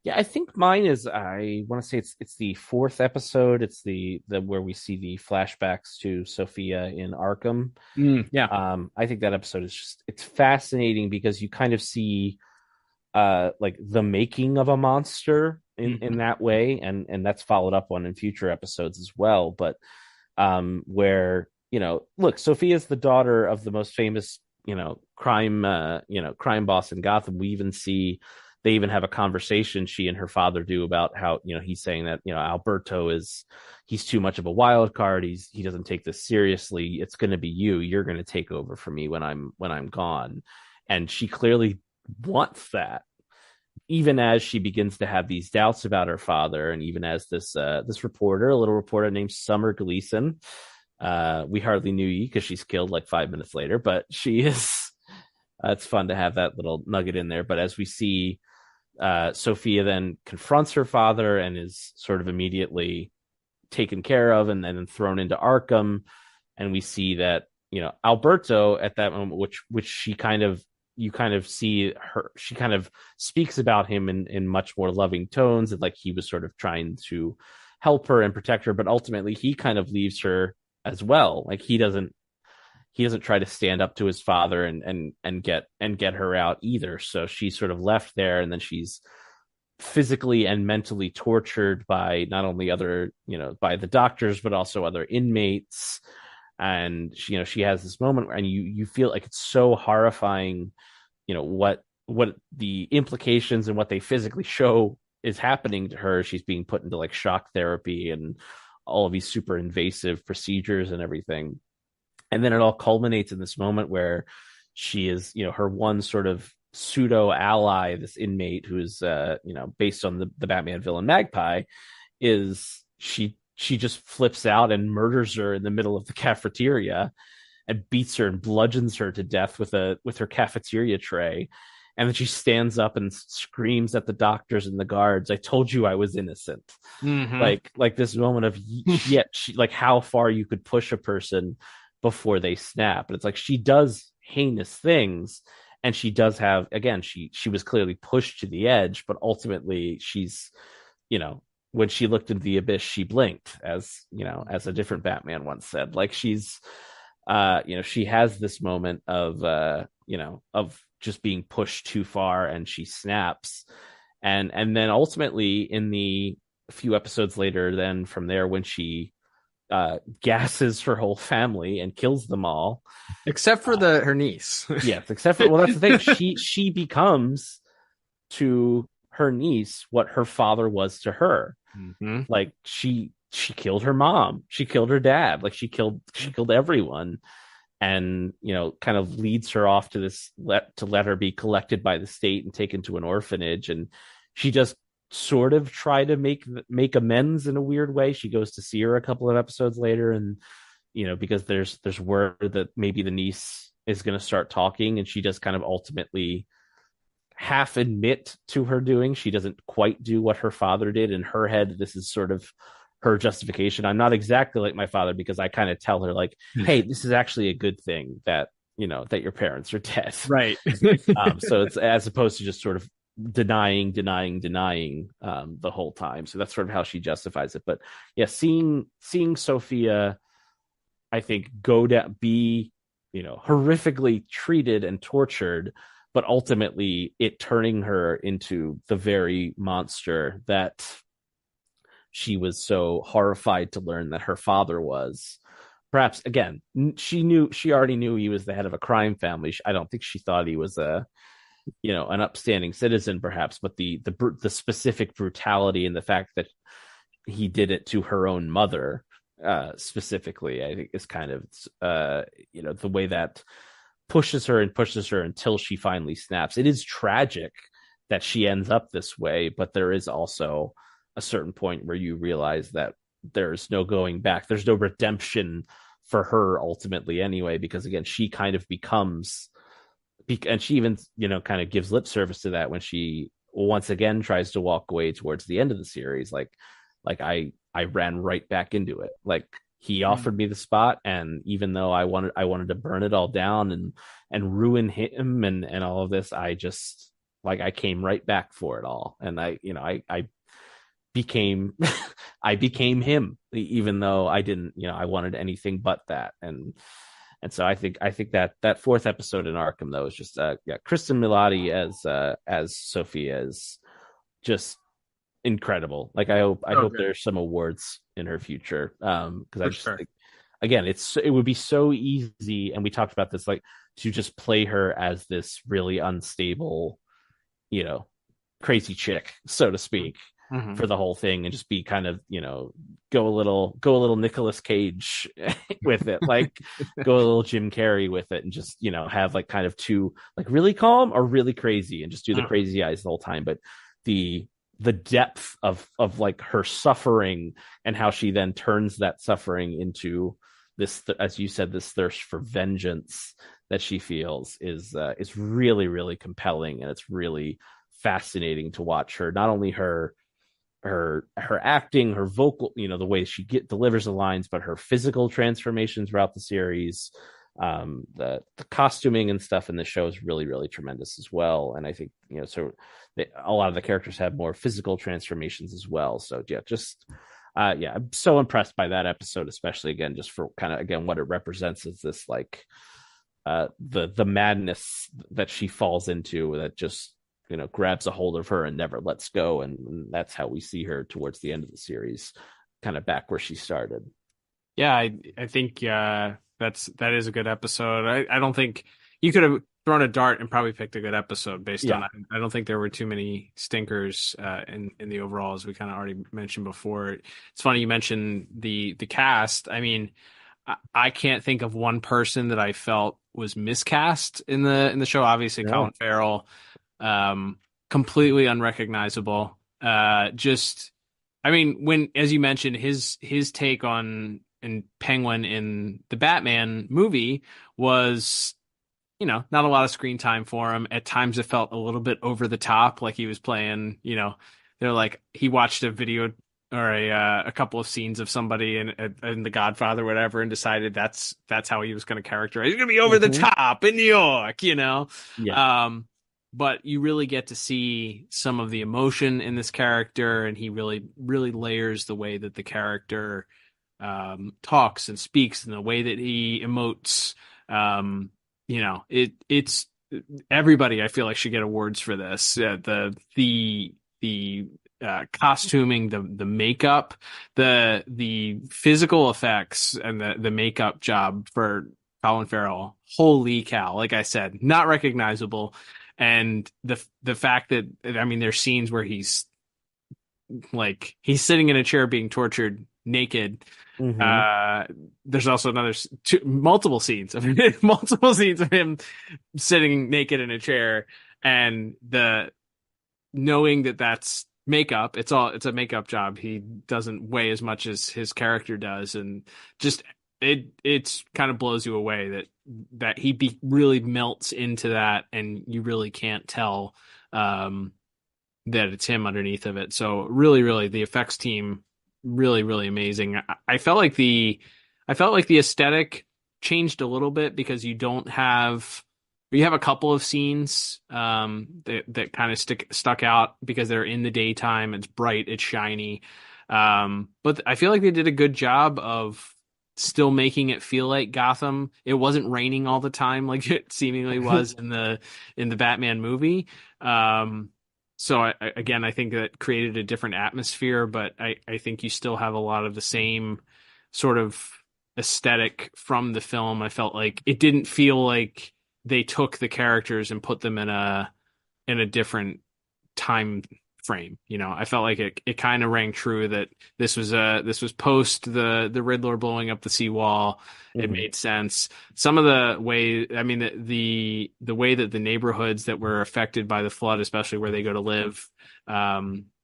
Yeah, I think mine is, I want to say it's the fourth episode. It's the where we see the flashbacks to Sophia in Arkham. I think that episode is it's fascinating because you kind of see like the making of a monster in that way, and that's followed up on in future episodes as well. But where, you know, look, Sophia's the daughter of the most famous, you know, crime boss in Gotham. They even have a conversation, she and her father do, about how, you know, he's saying that, you know, Alberto he's too much of a wild card. He doesn't take this seriously. It's going to be you. You're going to take over for me when I'm gone. And she clearly wants that, even as she begins to have these doubts about her father. And even as this reporter, a little reporter named Summer Gleason, we hardly knew you because she's killed like 5 minutes later, but she is, it's fun to have that little nugget in there. But as we see, Sophia then confronts her father and is sort of immediately taken care of and then thrown into Arkham. And we see that, you know, Alberto at that moment, which you kind of see her, she kind of speaks about him in much more loving tones, and like he was sort of trying to help her and protect her, but ultimately he kind of leaves her as well. Like he doesn't try to stand up to his father and get her out either. So she's sort of left there, and then she's physically and mentally tortured by not only other, you know, by the doctors, but also other inmates. And she, you know, she has this moment and you feel like it's so horrifying, you know, what the implications and what they physically show is happening to her. She's being put into like shock therapy and all of these super invasive procedures and everything. And then it all culminates in this moment where she is, you know, her one sort of pseudo ally, this inmate who is, you know, based on the Batman villain Magpie, is she just flips out and murders her in the middle of the cafeteria and beats her and bludgeons her to death with her cafeteria tray. And then she stands up and screams at the doctors and the guards, "I told you I was innocent." Like this moment of yet like how far you could push a person before they snap. And it's like she does heinous things, and she does have, again, she was clearly pushed to the edge, but ultimately she's, you know, when she looked into the abyss, she blinked, as, you know, as a different Batman once said. Like she's, you know, she has this moment of, you know, of just being pushed too far, and she snaps. And then ultimately in the few episodes later, then from there, when she gasses her whole family and kills them all, except for her niece. Yes, except for, well, that's the thing. She becomes to her niece what her father was to her. Like she killed her mom, she killed her dad, like she killed everyone, and, you know, kind of leads her off to this to let her be collected by the state and taken to an orphanage. And she just sort of try to make amends in a weird way. She goes to see her a couple of episodes later, and because there's word that maybe the niece is going to start talking, and she does kind of ultimately half admit to her doing. She doesn't quite do what her father did. In her head, this is sort of her justification. I'm not exactly like my father, because I kind of tell her like, hey, this is actually a good thing that that your parents are dead. Right. So it's as opposed to just sort of denying the whole time. So that's sort of how she justifies it. But yeah, seeing Sophia, I think, go down, be horrifically treated and tortured, but ultimately it turning her into the very monster that she was so horrified to learn that her father was. Perhaps again, she already knew he was the head of a crime family. I don't think she thought he was an upstanding citizen, perhaps, but the specific brutality and the fact that he did it to her own mother, specifically, I think is kind of the way that pushes her until she finally snaps. It is tragic that she ends up this way, but there is also a certain point where you realize that there's no going back. There's no redemption for her ultimately anyway, because again, she kind of becomes, and she even kind of gives lip service to that when she once again tries to walk away towards the end of the series. Like I ran right back into it. Like, he offered me the spot, and even though I wanted to burn it all down and ruin him and all of this, I just I came right back for it all. And I became I became him, even though I didn't, I wanted anything but that. And so I think that fourth episode in Arkham, though, is just Kristen Milioti as Sophia is just incredible. Like, I hope there's some awards in her future, because I just think, again, it would be so easy, and we talked about this, like, to just play her as this really unstable, crazy chick, so to speak, for the whole thing, and just be kind of, go a little Nicolas Cage with it, like go a little Jim Carrey with it, and just have like kind of two, like, really calm or really crazy, and just do the crazy eyes the whole time. But the depth of like her suffering, and how she then turns that suffering into this, as you said, this thirst for vengeance that she feels is really, really compelling. And it's really fascinating to watch her, not only her acting, her vocal, the way she delivers the lines, but her physical transformations throughout the series. The costuming and stuff in the show is really, really tremendous as well. And I think, a lot of the characters have more physical transformations as well. So I'm so impressed by that episode, especially, again, just for kind of, again, what it represents is this, like, the madness that she falls into, that just grabs a hold of her and never lets go. And that's how we see her towards the end of the series, kind of back where she started. Yeah, I think that is a good episode. I don't think you could have thrown a dart and probably picked a good episode based on it. I don't think there were too many stinkers in the overall, as we kind of already mentioned before. It's funny you mentioned the cast. I mean, I can't think of one person that I felt was miscast in the show. Obviously, Colin Farrell, completely unrecognizable. I mean, when, as you mentioned, his take on Penguin in the Batman movie was, not a lot of screen time for him. At times it felt a little bit over the top, like he was playing, they're like, he watched a video or a couple of scenes of somebody in The Godfather or whatever, and decided that's how he was going to characterize. He's going to be over the top in New York, Yeah. But you really get to see some of the emotion in this character, and he really, really layers the way that the character talks and speaks, and the way that he emotes. It's everybody, I feel like, should get awards for this. The costuming, the makeup, the physical effects, and the makeup job for Colin Farrell. Holy cow! Like I said, not recognizable. And the fact that, I mean, there's scenes where he's sitting in a chair being tortured naked. There's also multiple scenes of him sitting naked in a chair, and the knowing that that's makeup. It's a makeup job. He doesn't weigh as much as his character does, and just it's kind of blows you away that he really melts into that, and you really can't tell that it's him underneath of it. So really, really, the effects team really, really amazing. I felt like the aesthetic changed a little bit because you have a couple of scenes that kind of stuck out because they're in the daytime. It's bright, it's shiny. But I feel like they did a good job of still making it feel like Gotham. It wasn't raining all the time like it seemingly was in the Batman movie. So I think that created a different atmosphere, but I think you still have a lot of the same sort of aesthetic from the film. I felt like it didn't feel like they took the characters and put them in a different time frame. I felt like it kind of rang true that this was post the Riddler blowing up the seawall. It made sense. Some of the way, I mean, the way that the neighborhoods that were affected by the flood, especially where they go to live,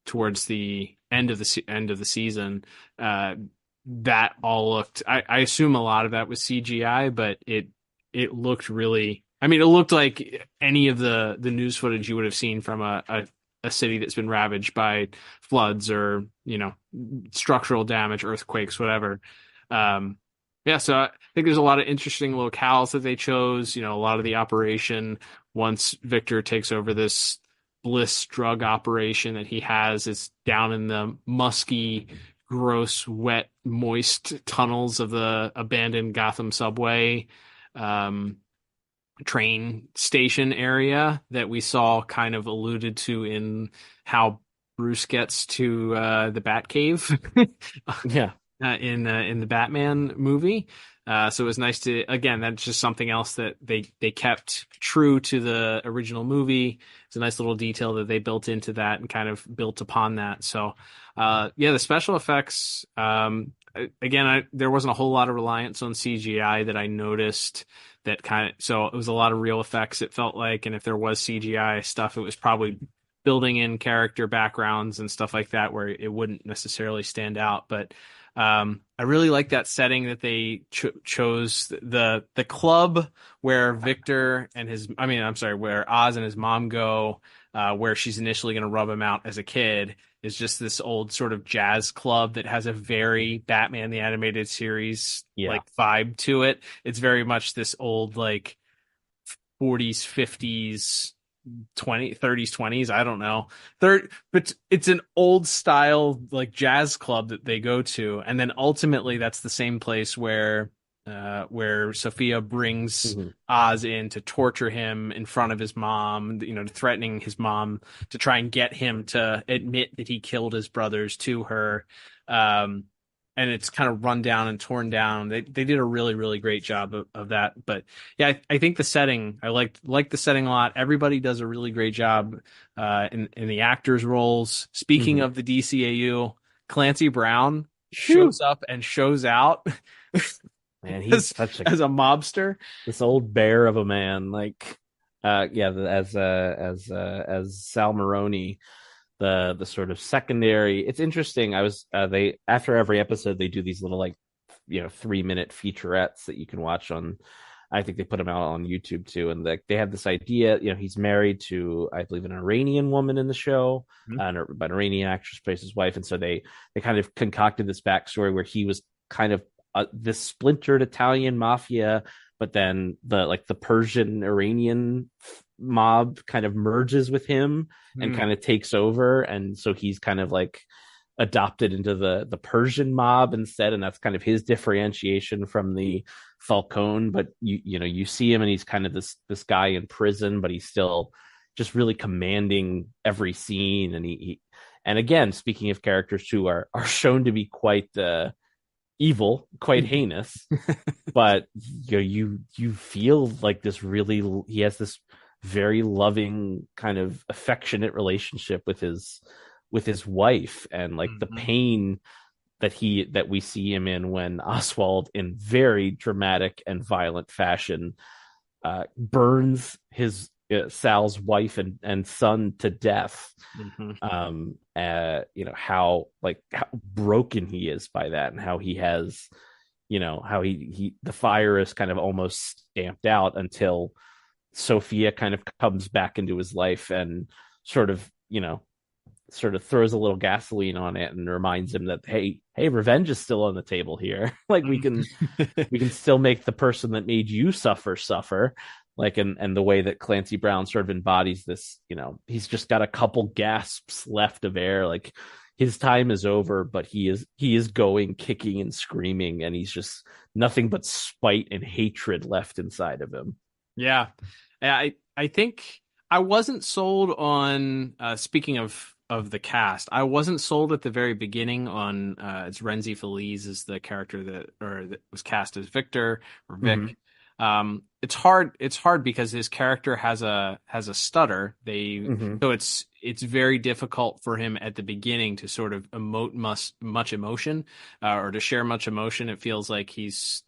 towards the end of the season, that all looked. I assume a lot of that was CGI, but it looked really. I mean, it looked like any of the news footage you would have seen from a city that's been ravaged by floods or, structural damage, earthquakes, whatever. So I think there's a lot of interesting locales that they chose. A lot of the operation, once Victor takes over this Bliss drug operation that he has, is down in the musky, gross, wet, moist tunnels of the abandoned Gotham subway. Train station area that we saw kind of alluded to in how Bruce gets to the Batcave in the Batman movie. So it was nice to, again, that's just something else that they kept true to the original movie. It's a nice little detail that they built into that and kind of built upon that. So the special effects, again, there wasn't a whole lot of reliance on CGI that I noticed. So it was a lot of real effects, it felt like, and if there was CGI stuff, it was probably building in character backgrounds and stuff like that where it wouldn't necessarily stand out. But I really like that setting that they chose, the club where where Oz and his mom go, where she's initially going to rub him out as a kid, is just this old sort of jazz club that has a very Batman the Animated Series like vibe to it. It's very much this old like 40s, 50s, 30s, 20s, I don't know. But it's an old style like jazz club that they go to, and then ultimately that's the same place where Sophia brings Oz in to torture him in front of his mom, threatening his mom to try and get him to admit that he killed his brothers to her. And it's kind of run down and torn down. They did a really, really great job of that. But yeah, I think the setting, I like the setting a lot. Everybody does a really great job in the actors' roles. Speaking of the DCAU, Clancy Brown shows up and shows out. Man, he's as a mobster. This old bear of a man, as Sal Maroni, the sort of secondary. It's interesting. They after every episode they do these little 3-minute featurettes that you can watch on. I think they put them out on YouTube too, and they have this idea. He's married to, I believe, an Iranian woman in the show, an Iranian actress plays his wife, and so they kind of concocted this backstory where he was kind of this splintered Italian mafia, but then the Persian Iranian mob kind of merges with him and kind of takes over, and so he's kind of like adopted into the Persian mob instead, and that's kind of his differentiation from the Falcone. But you see him and he's kind of this guy in prison, but he's still just really commanding every scene, and and again, speaking of characters who are shown to be quite evil, quite heinous, but you feel like he has this very loving kind of affectionate relationship with his wife, and the pain that we see him in when Oswald, in very dramatic and violent fashion, burns his Sal's wife and son to death. How broken he is by that, and how he has how the fire is kind of almost stamped out until Sophia kind of comes back into his life and sort of, sort of throws a little gasoline on it and reminds him that, hey, revenge is still on the table here. Like we can still make the person that made you suffer. Like, and the way that Clancy Brown sort of embodies this, he's just got a couple gasps left of air. Like his time is over, but he is going, kicking and screaming, and he's just nothing but spite and hatred left inside of him. Yeah. I think I wasn't sold on, speaking of the cast, I wasn't sold at the very beginning on, it's Renzi Feliz is the character that was cast as Victor or Vic. Mm-hmm. It's hard because his character has a stutter. So it's very difficult for him at the beginning to sort of emote much emotion, or to share much emotion. It feels like he's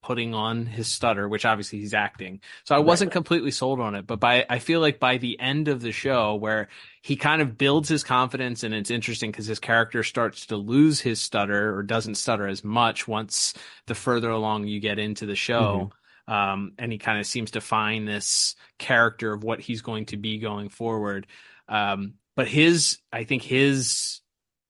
putting on his stutter, which obviously he's acting. So I wasn't completely sold on it, but I feel like by the end of the show, where he kind of builds his confidence, and it's interesting because his character starts to lose his stutter, or doesn't stutter as much once the further along you get into the show. And he kind of seems to find this character of what he's going to be going forward. But I think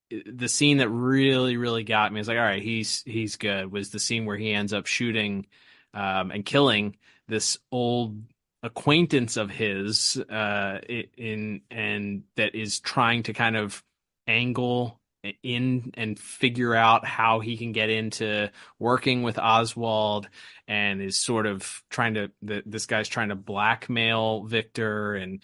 the scene that really, really got me is like, all right, he's good, was the scene where he ends up shooting and killing this old acquaintance of his and that is trying to kind of angle in and figure out how he can get into working with Oswald, and is sort of this guy's trying to blackmail Victor and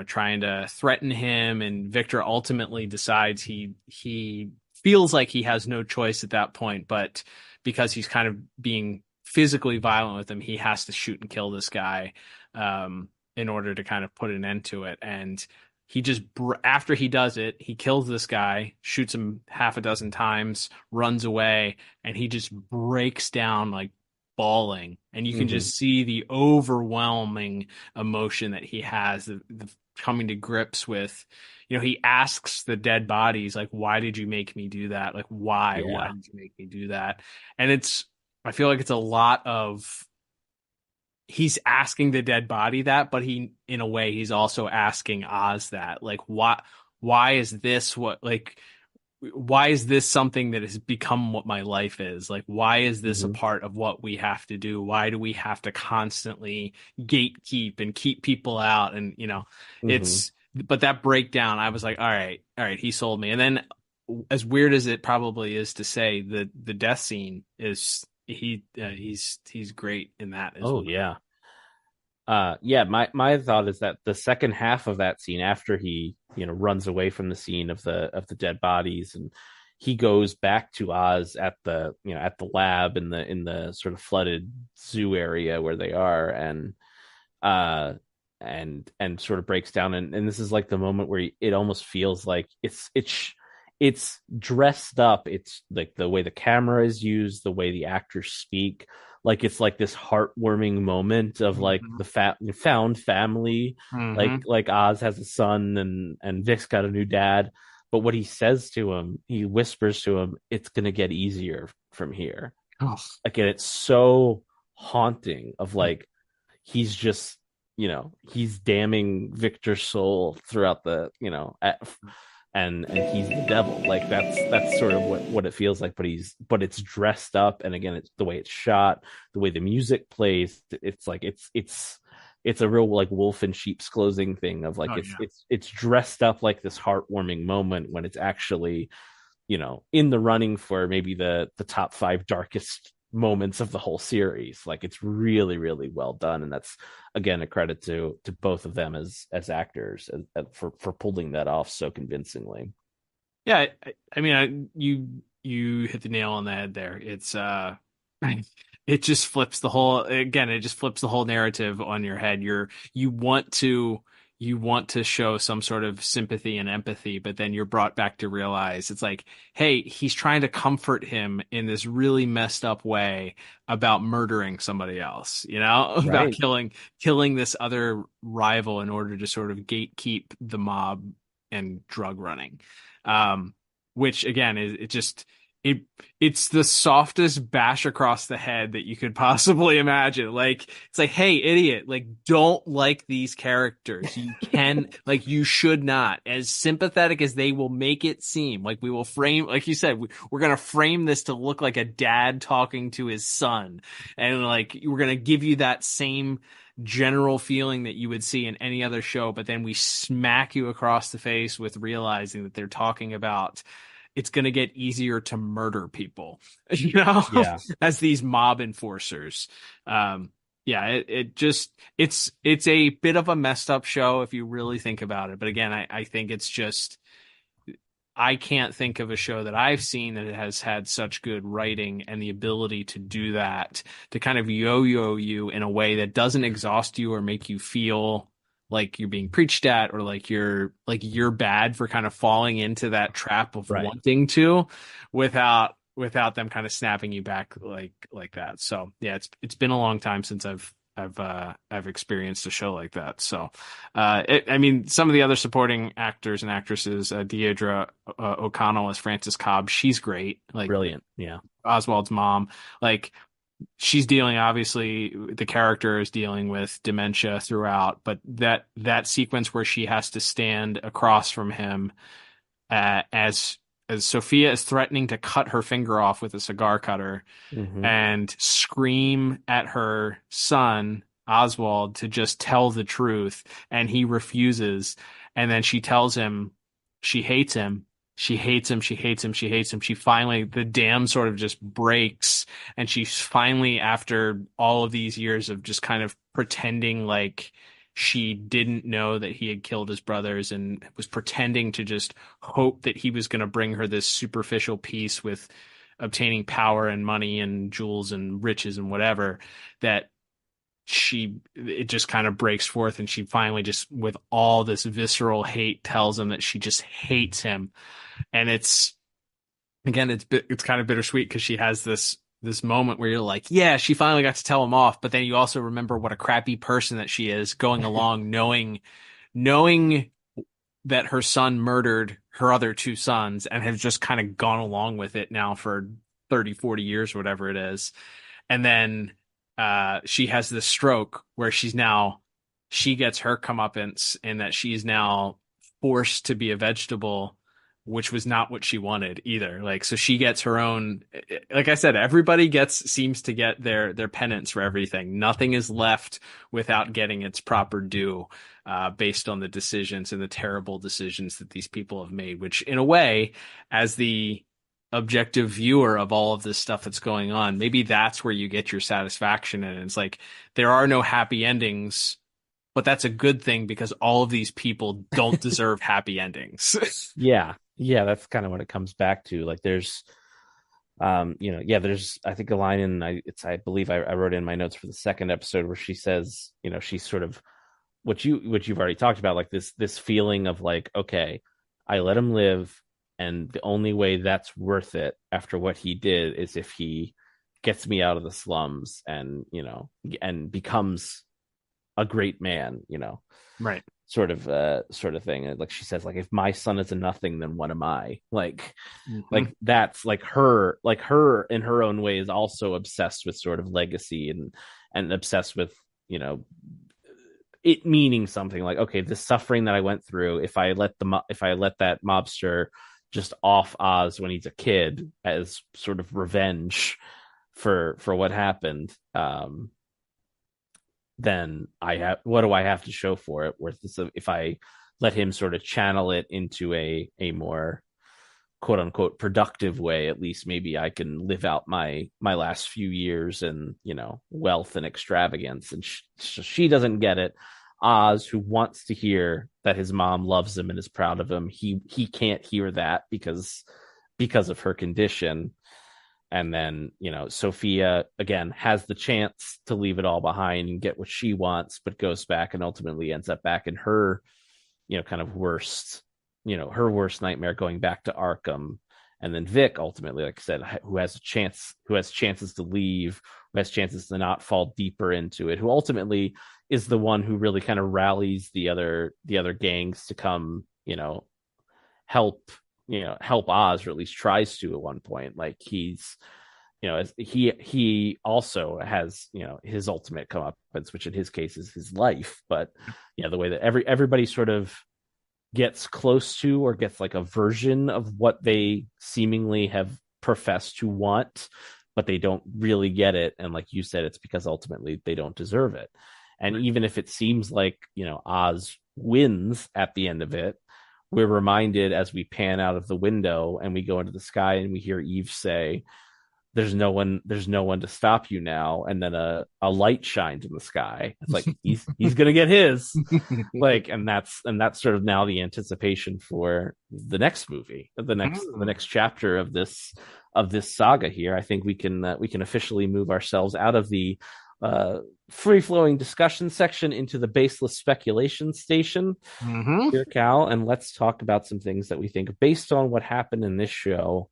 trying to threaten him, and Victor ultimately decides he feels like he has no choice at that point, but because he's kind of being physically violent with him, he has to shoot and kill this guy in order to kind of put an end to it. And he just, after he does it, he kills this guy, shoots him half a dozen times, runs away, and he just breaks down like bawling. And you can just see the overwhelming emotion that he has, the coming to grips with, he asks the dead bodies, like, why did you make me do that? Like, why did you make me do that? And I feel like it's a lot of, he's asking the dead body that, but in a way, he's also asking Oz that, like, why is this why is this something that has become what my life is? Like, why is this a part of what we have to do? Why do we have to constantly gatekeep and keep people out? And, but that breakdown, I was like, all right, he sold me. And then, as weird as it probably is to say, the death scene is, he's great in that as well. Yeah. My thought is that the second half of that scene, after he runs away from the scene of the dead bodies, and he goes back to Oz at the lab in the sort of flooded zoo area where they are, and sort of breaks down, and this is like the moment where it almost feels like it's dressed up. It's like the way the camera is used, the way the actors speak. Like it's like this heartwarming moment of like the found family. Like Oz has a son and Vic's got a new dad. But what he says to him, he whispers to him, it's gonna get easier from here. Oh. Again, it's so haunting of like he's just he's damning Victor's soul throughout the and he's the devil. Like that's sort of what it feels like, but it's dressed up, and again, it's the way it's shot, the way the music plays. It's like it's a real like wolf in sheep's clothing thing of like it's dressed up like this heartwarming moment when it's actually in the running for maybe the top 5 darkest moments of the whole series. Like it's really, really well done, and that's again a credit to both of them as actors for pulling that off so convincingly. Yeah, I mean, you hit the nail on the head there. It's it just flips the whole narrative on your head. You want to show some sort of sympathy and empathy, but then you're brought back to realize it's like, hey, he's trying to comfort him in this really messed up way about murdering somebody else, about killing this other rival in order to sort of gatekeep the mob and drug running. Which again, it it's the softest bash across the head that you could possibly imagine. Like, it's like, hey, idiot, like, don't like these characters. You can, like, you should not. As sympathetic as they will make it seem, like, we will frame, like you said, we're gonna frame this to look like a dad talking to his son, and like, we're gonna give you that same general feeling that you would see in any other show, but then we smack you across the face with realizing that they're talking about it's going to get easier to murder people, Yeah. as these mob enforcers. Yeah, it just, it's a bit of a messed up show if you really think about it. But again, I think it's just, I can't think of a show that I've seen that has had such good writing and the ability to do that, to kind of yo-yo you in a way that doesn't exhaust you or make you feel like you're being preached at, or like you're bad for kind of falling into that trap of Right. wanting to, without them kind of snapping you back like that. So yeah, it's been a long time since I've experienced a show like that. So, I mean, some of the other supporting actors and actresses, Deirdre O'Connell as Frances Cobb, she's great. Like, Brilliant. Yeah. Oswald's mom, like, she's dealing, obviously the character is dealing with dementia throughout, but that sequence where she has to stand across from him, as Sophia is threatening to cut her finger off with a cigar cutter, Mm-hmm. and scream at her son Oswald to just tell the truth, and he refuses, and then she tells him she hates him. She hates him. She hates him. She hates him. She finally, the dam sort of just breaks. And she's finally, after all of these years of just kind of pretending like she didn't know that he had killed his brothers, and was pretending to just hope that he was going to bring her this superficial peace with obtaining power and money and jewels and riches and whatever, that it just kind of breaks forth, and she finally, just with all this visceral hate, tells him that she just hates him. And it's kind of bittersweet, because she has this moment where you're like, yeah, she finally got to tell him off, but then you also remember what a crappy person that she is, going along knowing that her son murdered her other two sons, and has just kind of gone along with it now for 30-40 years, whatever it is. And then she has this stroke where she gets her comeuppance, in that she's now forced to be a vegetable, which was not what she wanted either. Like, so she gets her own, like I said, everybody seems to get their penance for everything. Nothing is left without getting its proper due, based on the decisions and the terrible decisions that these people have made, which, in a way, as the objective viewer of all of this stuff that's going on, maybe that's where you get your satisfaction. And it's like, there are no happy endings, but that's a good thing, because all of these people don't deserve happy endings. Yeah. That's kind of what it comes back to. Like, there's, there's, I think, a line in, I believe I wrote in my notes for the second episode, where she says, she's sort of what you've already talked about, like this feeling of like, okay, I let him live, and the only way that's worth it after what he did is if he gets me out of the slums, and and becomes a great man, Right. sort of thing. And like she says, like, if my son is a nothing, then what am I? Like, like that's like her in her own way is also obsessed with sort of legacy, and obsessed with it meaning something. Like, okay, the suffering that I went through, if I let that mobster just off Oz when he's a kid, as sort of revenge for what happened, then what do I have to show for it? If I let him sort of channel it into a more quote unquote productive way, at least maybe I can live out my last few years in wealth and extravagance. And she doesn't get it. Oz, who wants to hear that his mom loves him and is proud of him, he can't hear that because of her condition. And then, Sophia, again, has the chance to leave it all behind and get what she wants, but goes back and ultimately ends up back in her, kind of worst, her worst nightmare, going back to Arkham. And then Vic, ultimately, like I said, who has chances to leave, who has chances to not fall deeper into it, who ultimately is the one who really kind of rallies the other gangs to come, help help Oz, or at least tries to at one point. Like he's he also has his ultimate comeuppance, which in his case is his life. But the way that everybody sort of gets close to, or gets like a version of what they seemingly have professed to want, but they don't really get it. And like you said, it's because ultimately they don't deserve it. And even if it seems like Oz wins at the end of it, we're reminded as we pan out of the window and we go into the sky and we hear Eve say, there's no one to stop you now. And then a light shines in the sky. It's like he's gonna get his. Like, and that's sort of now the anticipation for the next movie, the next chapter of this saga here. I think we can officially move ourselves out of the free-flowing discussion section into the baseless speculation station here, Cal, and let's talk about some things that we think based on what happened in this show.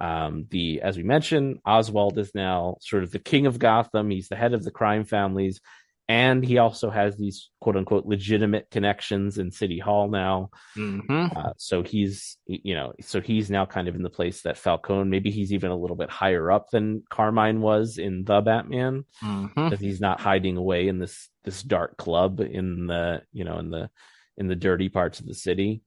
As we mentioned, Oswald is now sort of the king of Gotham. He's the head of the crime families, and he also has these quote unquote legitimate connections in City Hall now. So he's now kind of in the place that Falcone, maybe he's even a little bit higher up than Carmine was in The Batman, because he's not hiding away in this dark club in the in the dirty parts of the city.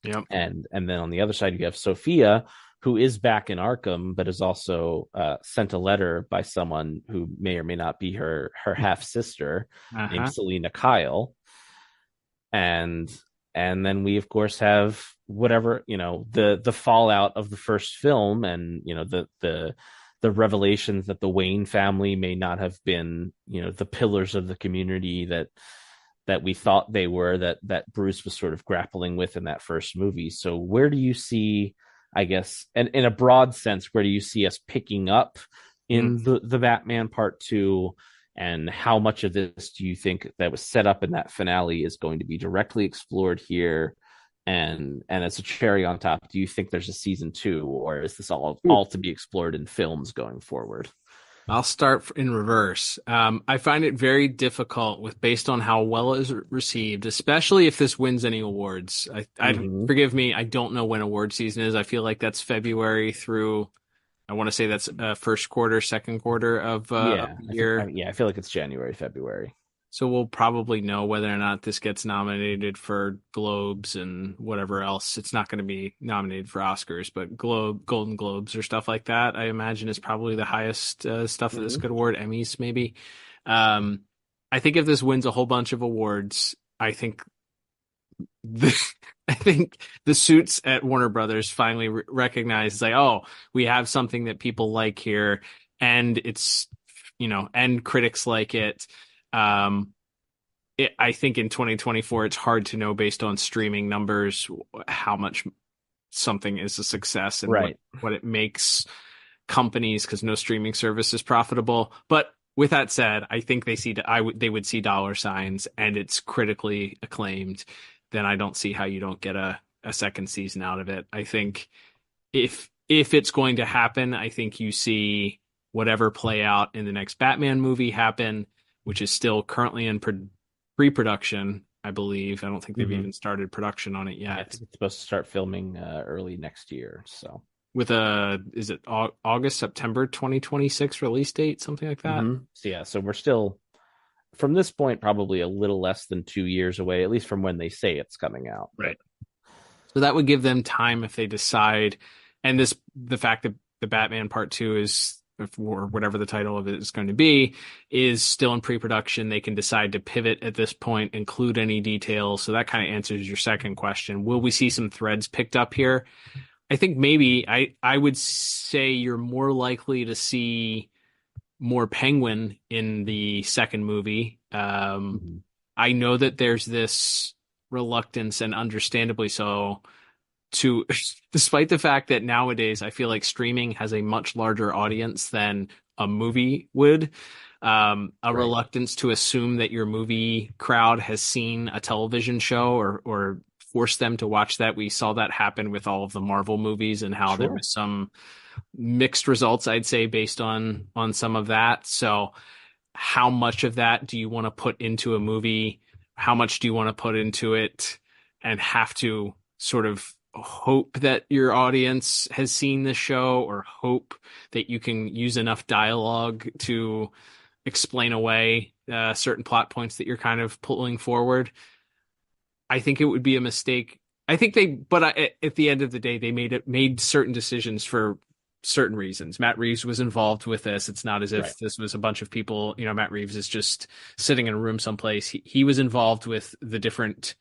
Yep. And then on the other side you have Sophia, who is back in Arkham, but is also sent a letter by someone who may or may not be her half sister, named Selena Kyle. And then we of course have whatever, the fallout of the first film, and the revelations that the Wayne family may not have been, the pillars of the community that we thought they were, that Bruce was sort of grappling with in that first movie. So where do you see, I guess, and in a broad sense, where do you see us picking up in the Batman Part 2, and how much of this do you think that was set up in that finale is going to be directly explored here? And as a cherry on top, do you think there's a season 2, or is this all to be explored in films going forward? I'll start in reverse. I find it very difficult based on how well it is received, especially if this wins any awards. Forgive me, I don't know when award season is. I feel like that's February through, I want to say that's first quarter, second quarter of the year. I feel like it's January, February. So we'll probably know whether or not this gets nominated for Globes and whatever else. It's not going to be nominated for Oscars, but Golden Globes or stuff like that, I imagine, is probably the highest stuff that this could award. Emmys, maybe. I think if this wins a whole bunch of awards, I think the suits at Warner Brothers finally recognize, like, oh, we have something that people like here, and it's, and critics like it. I think in 2024, it's hard to know based on streaming numbers how much something is a success and what it makes companies, because no streaming service is profitable. But with that said, I think they would see dollar signs and it's critically acclaimed. Then I don't see how you don't get a second season out of it. I think if it's going to happen, I think you see whatever play out in the next Batman movie happen, which is still currently in pre-production, I believe. I don't think they've even started production on it yet. I think it's supposed to start filming early next year. So with is it August, September 2026 release date, something like that? So we're still, from this point, probably a little less than 2 years away, at least from when they say it's coming out. Right. So that would give them time if they decide, and the fact that the Batman Part 2 is, or whatever the title of it is going to be, is still in pre-production. They can decide to pivot at this point, include any details. So that kind of answers your second question. Will we see some threads picked up here? I think maybe. I would say you're more likely to see more Penguin in the second movie. I know that there's this reluctance, and understandably so, to, despite the fact that nowadays I feel like streaming has a much larger audience than a movie would, reluctance to assume that your movie crowd has seen a television show or force them to watch that. We saw that happen with all of the Marvel movies, and how there was some mixed results, I'd say, based on some of that. So how much of that do you want to put into a movie? How much do you want to put into it and have to sort of hope that your audience has seen the show, or hope that you can use enough dialogue to explain away certain plot points that you're kind of pulling forward. I think it would be a mistake. I think at the end of the day, they made certain decisions for certain reasons. Matt Reeves was involved with this. It's not as if this was a bunch of people, Matt Reeves is just sitting in a room someplace. He was involved with the different.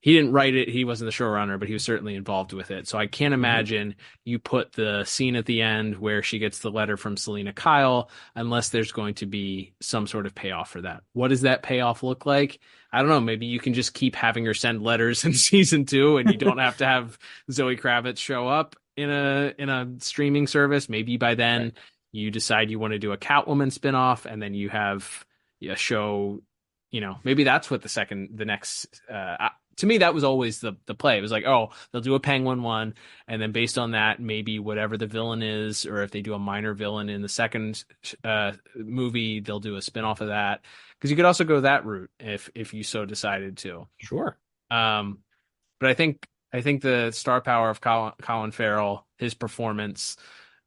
He didn't write it. He wasn't the showrunner, but he was certainly involved with it. So I can't imagine you put the scene at the end where she gets the letter from Selena Kyle unless there's going to be some sort of payoff for that. What does that payoff look like? I don't know. Maybe you can just keep having her send letters in season 2, and you don't have to have Zoe Kravitz show up in a streaming service. Maybe by then you decide you want to do a Catwoman spinoff, and then you have a show. Maybe that's what the next. To me, that was always the play. It was like, oh, they'll do a Penguin one, and then based on that, maybe whatever the villain is, or if they do a minor villain in the second movie, they'll do a spinoff of that. Because you could also go that route if you so decided to. Sure. But I think the star power of Colin Farrell, his performance,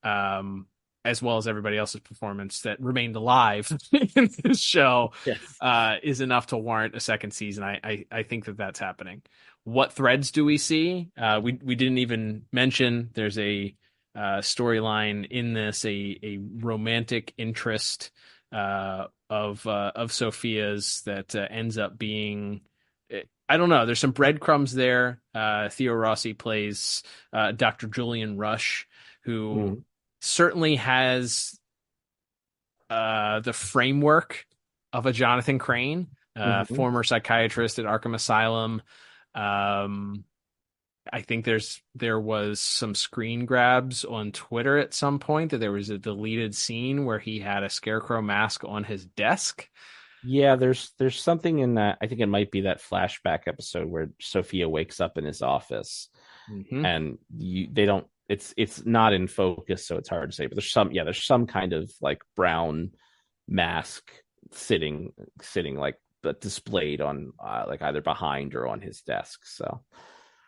as well as everybody else's performance that remained alive in this show, is enough to warrant a second season. I think that's happening. What threads do we see? We didn't even mention there's a storyline in this, a romantic interest of Sophia's that ends up being. I don't know. There's some breadcrumbs there. Theo Rossi plays Dr. Julian Rush, who certainly has the framework of a Jonathan Crane, former psychiatrist at Arkham Asylum. I think there was some screen grabs on Twitter at some point that there was a deleted scene where he had a scarecrow mask on his desk. Yeah, there's something in that. I think it might be that flashback episode where Sophia wakes up in his office, and they don't. It's not in focus, so it's hard to say. But there's some kind of like brown mask sitting like but displayed on like either behind or on his desk.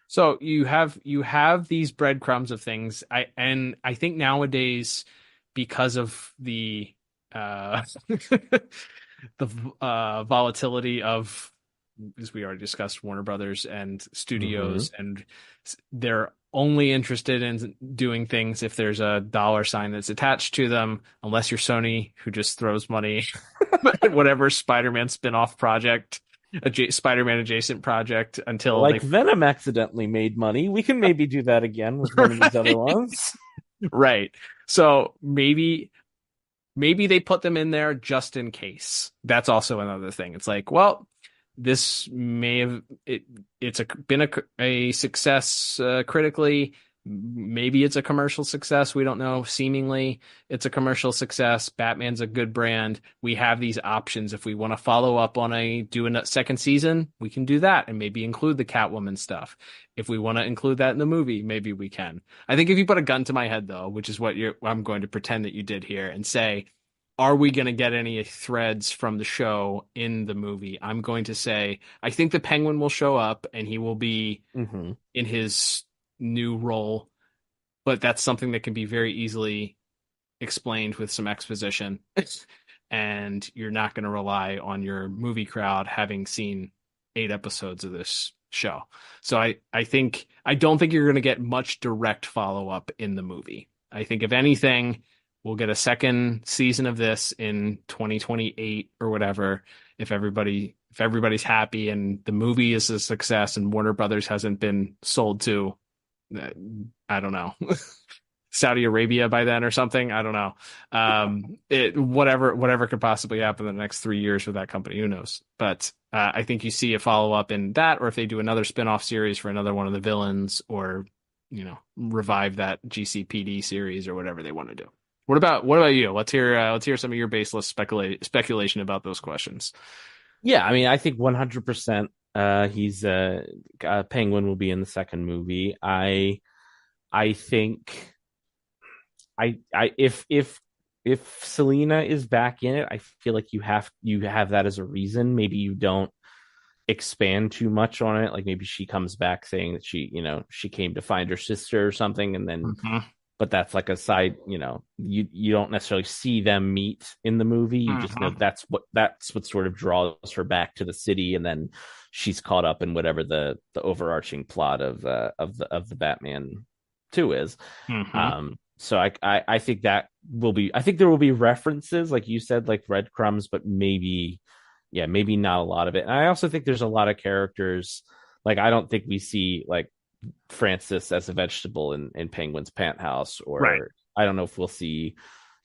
So you have these breadcrumbs of things. I think nowadays, because of the volatility of, as we already discussed, Warner Brothers and studios, and they're only interested in doing things if there's a dollar sign that's attached to them, unless you're Sony, who just throws money at whatever Spider-Man spin-off project, Spider-Man adjacent project, until like Venom accidentally made money. We can maybe do that again with one of these other ones. Right. So maybe they put them in there just in case. That's also another thing. It's like, well, this may have been a success critically. Maybe it's a commercial success. We don't know. Seemingly, it's a commercial success. Batman's a good brand. We have these options. If we want to follow up on do a second season, we can do that and maybe include the Catwoman stuff. If we want to include that in the movie, maybe we can. I think if you put a gun to my head, though, which is what I'm going to pretend that you did here, and say, are we going to get any threads from the show in the movie? I'm going to say, I think the Penguin will show up and he will be in his new role, but that's something that can be very easily explained with some exposition. And you're not going to rely on your movie crowd having seen 8 episodes of this show. So I don't think you're going to get much direct follow-up in the movie. I think if anything, we'll get a second season of this in 2028 or whatever. If everybody's happy and the movie is a success and Warner Brothers hasn't been sold to, I don't know, Saudi Arabia by then or something. I don't know. Whatever could possibly happen in the next 3 years with that company, who knows? But I think you see a follow up in that, or if they do another spinoff series for another one of the villains, or revive that GCPD series or whatever they want to do. What about you? Let's hear some of your baseless speculation about those questions. Yeah, I mean, I think 100%. He's Penguin will be in the second movie. I think if Selena is back in it, I feel like you have that as a reason. Maybe you don't expand too much on it. Like maybe she comes back saying that she came to find her sister or something, and then but that's like a side, you don't necessarily see them meet in the movie. You just know that's what sort of draws her back to the city, and then she's caught up in whatever the overarching plot of the Batman 2 is. So I think I think there will be references, like you said, like breadcrumbs, but maybe not a lot of it. And I also think there's a lot of characters, like I don't think we see like Francis as a vegetable in Penguin's penthouse, or Right. I don't know if we'll see,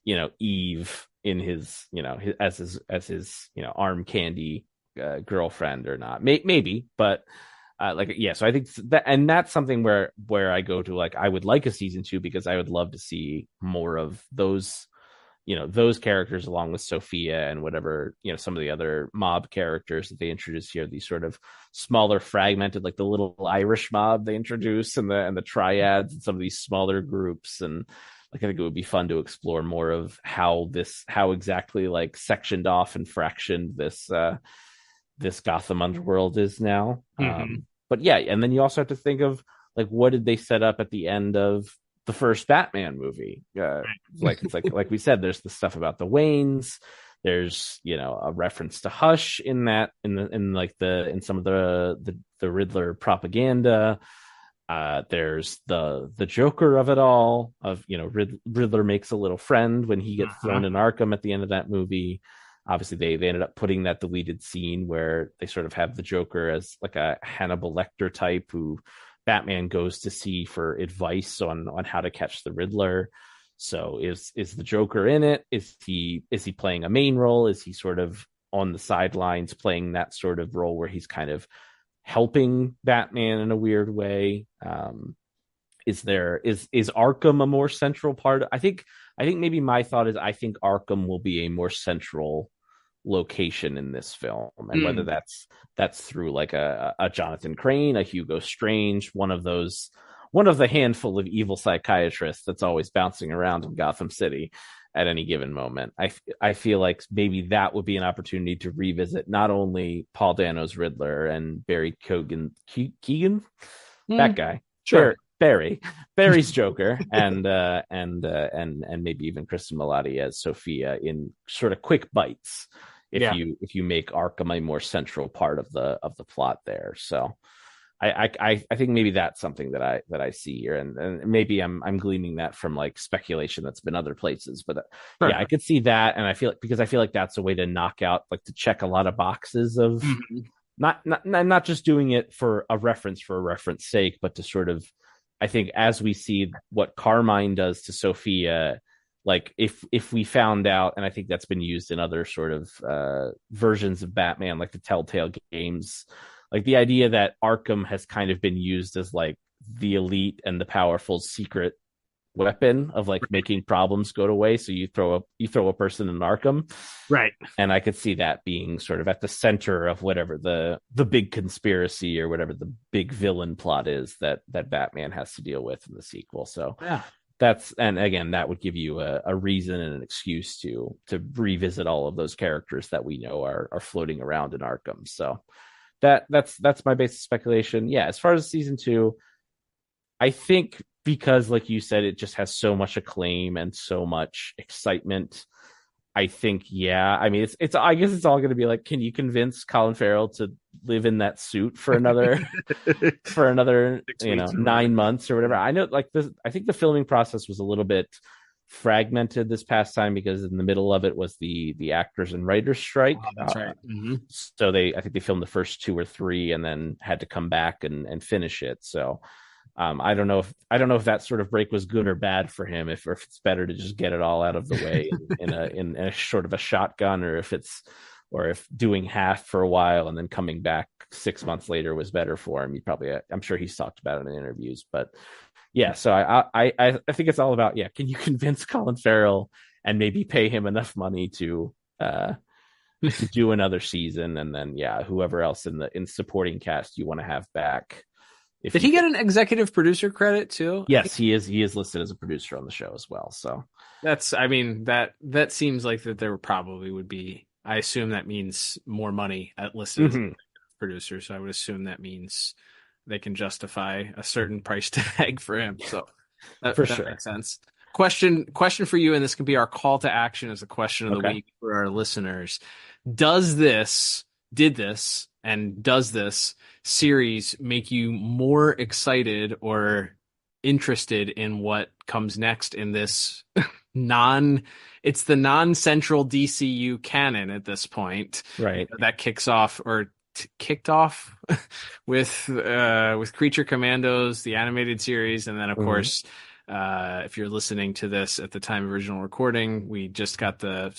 Eve in his, as his arm candy girlfriend or not. Maybe, but so I think that, and that's something where I go to, like, I would like a season 2 because I would love to see more of those, those characters along with Sophia and whatever, some of the other mob characters that they introduce here, these sort of smaller fragmented, like the little Irish mob they introduce, and the triads and some of these smaller groups. And like, I think it would be fun to explore more of how exactly like sectioned off and fractioned this Gotham underworld is now. But yeah, and then you also have to think of, like, what did they set up at the end of the first Batman movie? Like we said, there's the stuff about the Waynes. There's a reference to Hush in some of the Riddler propaganda. There's the Joker of it all. Of Riddler makes a little friend when he gets thrown in Arkham at the end of that movie. Obviously, they ended up putting that deleted scene where they sort of have the Joker as like a Hannibal Lecter type who Batman goes to see for advice on how to catch the Riddler. So is the Joker in it? Is he playing a main role? Is he sort of on the sidelines playing that sort of role where he's kind of helping Batman in a weird way? Is Arkham a more central part? I think maybe my thought is, I think Arkham will be a more central location in this film, and whether that's through like a Jonathan Crane, a Hugo Strange, one of the handful of evil psychiatrists that's always bouncing around in Gotham City at any given moment. I feel like maybe that would be an opportunity to revisit not only Paul Dano's Riddler and Barry Keoghan, that guy, Sure. Barry's Joker, and maybe even Kristen Milotti as Sophia in sort of quick bites. If you make Arkham a more central part of the plot there. So I think maybe that's something that I see here, and maybe I'm gleaning that from like speculation that's been other places, but yeah, I could see that, and I feel like that's a way to knock out, like, to check a lot of boxes of not just doing it for a reference sake, but to sort of, I think, as we see what Carmine does to Sophia, like if we found out, and I think that's been used in other sort of versions of Batman, like the Telltale games, like the idea that Arkham has kind of been used as like the elite and the powerful secret weapon of like making problems go away. So you throw a person in Arkham, right? And I could see that being sort of at the center of whatever the big conspiracy or whatever the big villain plot is that Batman has to deal with in the sequel. So yeah, and again, that would give you a reason and an excuse to revisit all of those characters that we know are floating around in Arkham. So that's my basic speculation. Yeah, as far as season 2, I think, because like you said, it just has so much acclaim and so much excitement, I think, I mean, it's I guess it's all going to be like, can you convince Colin Farrell to live in that suit for another 9 months or whatever? I know, like, I think the filming process was a little bit fragmented this past time because in the middle of it was the actors and writers strike. That's right. So I think they filmed the first 2 or 3 and then had to come back and finish it. So I don't know if that sort of break was good or bad for him, if it's better to just get it all out of the way in a sort of a shotgun, or if doing half for a while and then coming back 6 months later was better for him. I'm sure he's talked about it in interviews, but yeah. So I think it's all about, can you convince Colin Farrell and maybe pay him enough money to do another season, and then whoever else in supporting cast you want to have back. Did he get an executive producer credit too? Yes, he is. He is listed as a producer on the show as well. So that seems like that there probably would be. I assume that means more money at listed as a producer, so I would assume that means they can justify a certain price tag for him. So that sure. makes sense. Question for you, and this can be our call to action as a question of the Okay. week for our listeners. Does this series make you more excited or interested in what comes next in this it's the non-central DCU canon at this point, Right. that kicked off with Creature Commandos, the animated series, and then of course, if you're listening to this at the time of original recording, we just got the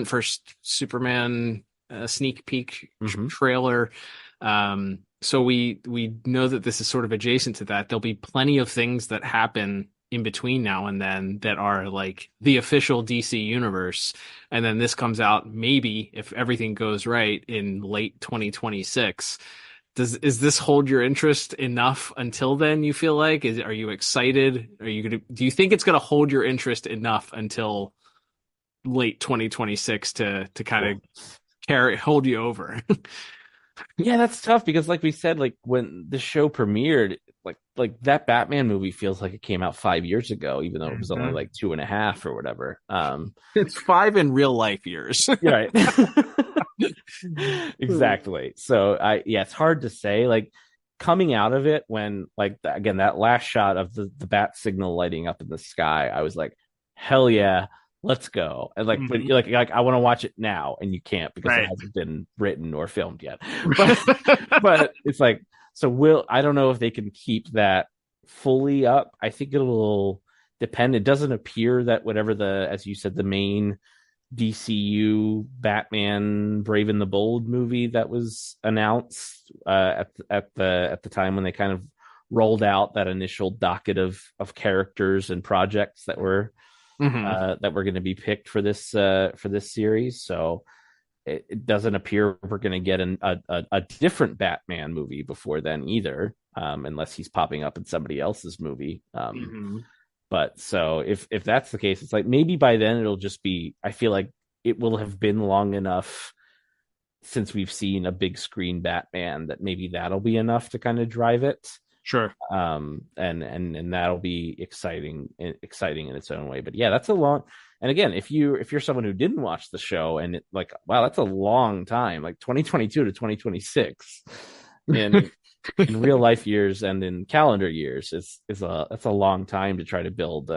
first Superman sneak peek trailer. So we know that this is sort of adjacent to that. There'll be plenty of things that happen in between now and then that are like the official DC universe. And then this comes out maybe, if everything goes right, in late 2026. Is this hold your interest enough until then, you feel like? Are you excited? Do you think it's gonna hold your interest enough until late 2026 to kind of hold you over? Yeah, that's tough because like we said, like when the show premiered, like that Batman movie feels like it came out 5 years ago, even though it was only like 2.5 or whatever. It's 5 in real life years. Right. Exactly. So it's hard to say. Like coming out of it when like again that last shot of the bat signal lighting up in the sky, I was like, hell yeah, let's go. And like but you're like I want to watch it now, and you can't because it hasn't been written or filmed yet. But it's like, so I don't know if they can keep that fully up. I think it'll depend. It doesn't appear that whatever as you said, the main DCU Batman Brave and the Bold movie that was announced at the time when they kind of rolled out that initial docket of characters and projects that were going to be picked for this series. So it doesn't appear we're going to get a different Batman movie before then either, unless he's popping up in somebody else's movie. But so if that's the case, it's like maybe by then it'll just be, I feel like it will have been long enough since we've seen a big screen Batman that maybe that'll be enough to kind of drive it. Sure. And that'll be exciting in its own way. But yeah, that's a long, and again, if you're someone who didn't watch the show and like, wow, that's a long time, like 2022 to 2026 in real life years and in calendar years that's a long time to try to build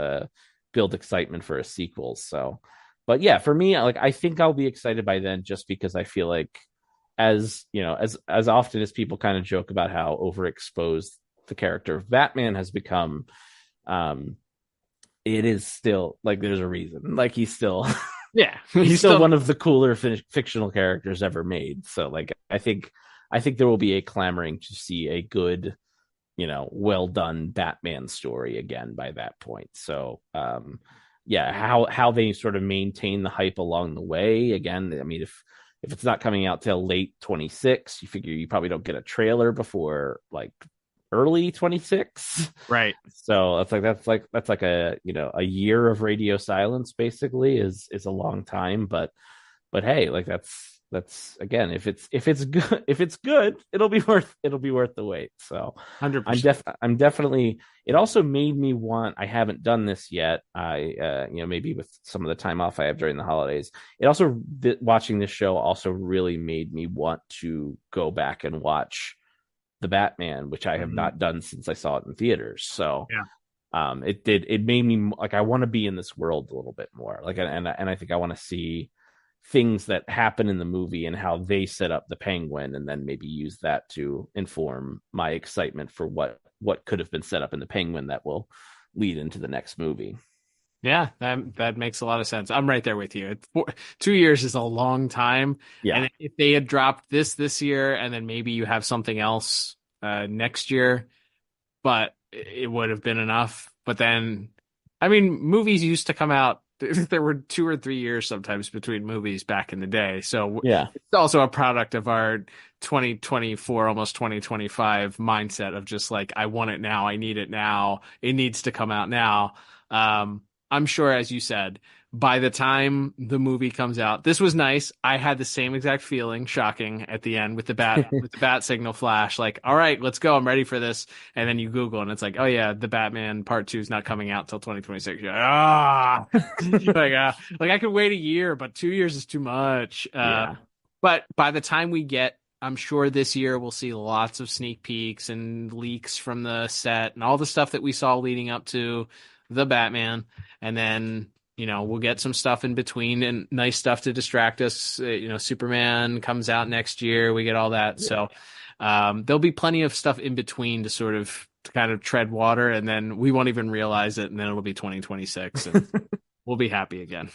excitement for a sequel. So, but yeah, for me, like I think I'll be excited by then, just because I feel like, as you know, as often as people kind of joke about how overexposed the character of Batman has become, it is still like there's a reason, like he's still he's still one of the cooler fictional characters ever made. So like I think there will be a clamoring to see a good, well done Batman story again by that point. So how they sort of maintain the hype along the way. Again, I mean, if it's not coming out till late 26, you figure you probably don't get a trailer before like early 26, right? So that's like a a year of radio silence basically is a long time, but hey, like that's again, if it's good, it'll be worth the wait. So 100%. I'm definitely, it also made me want, I haven't done this yet, I maybe with some of the time off I have during the holidays, it also watching this show also really made me want to go back and watch the Batman, which I have not done since I saw it in theaters. So it made me like, I want to be in this world a little bit more, like, and I think I want to see things that happen in the movie and how they set up the Penguin, and then maybe use that to inform my excitement for what could have been set up in the Penguin that will lead into the next movie. Yeah, that makes a lot of sense. I'm right there with you. 2 years is a long time. Yeah. And if they had dropped this year, and then maybe you have something else next year, but it would have been enough. But then, I mean, movies used to come out, there were 2 or 3 years sometimes between movies back in the day. So yeah, it's also a product of our 2024, almost 2025 mindset of just like, I want it now. I need it now. It needs to come out now. I'm sure, as you said, by the time the movie comes out, this was nice. I had the same exact feeling, shocking at the end with the bat signal flash. Like, all right, let's go. I'm ready for this. And then you Google and it's like, oh yeah, the Batman Part 2 is not coming out till 2026. You're like I could wait a year, but 2 years is too much. Yeah. But by the time we get, I'm sure this year we'll see lots of sneak peeks and leaks from the set and all the stuff that we saw leading up to the Batman. And then, we'll get some stuff in between and nice stuff to distract us. Superman comes out next year. We get all that. Yeah. So there'll be plenty of stuff in between to kind of tread water, and then we won't even realize it. And then it'll be 2026 and we'll be happy again.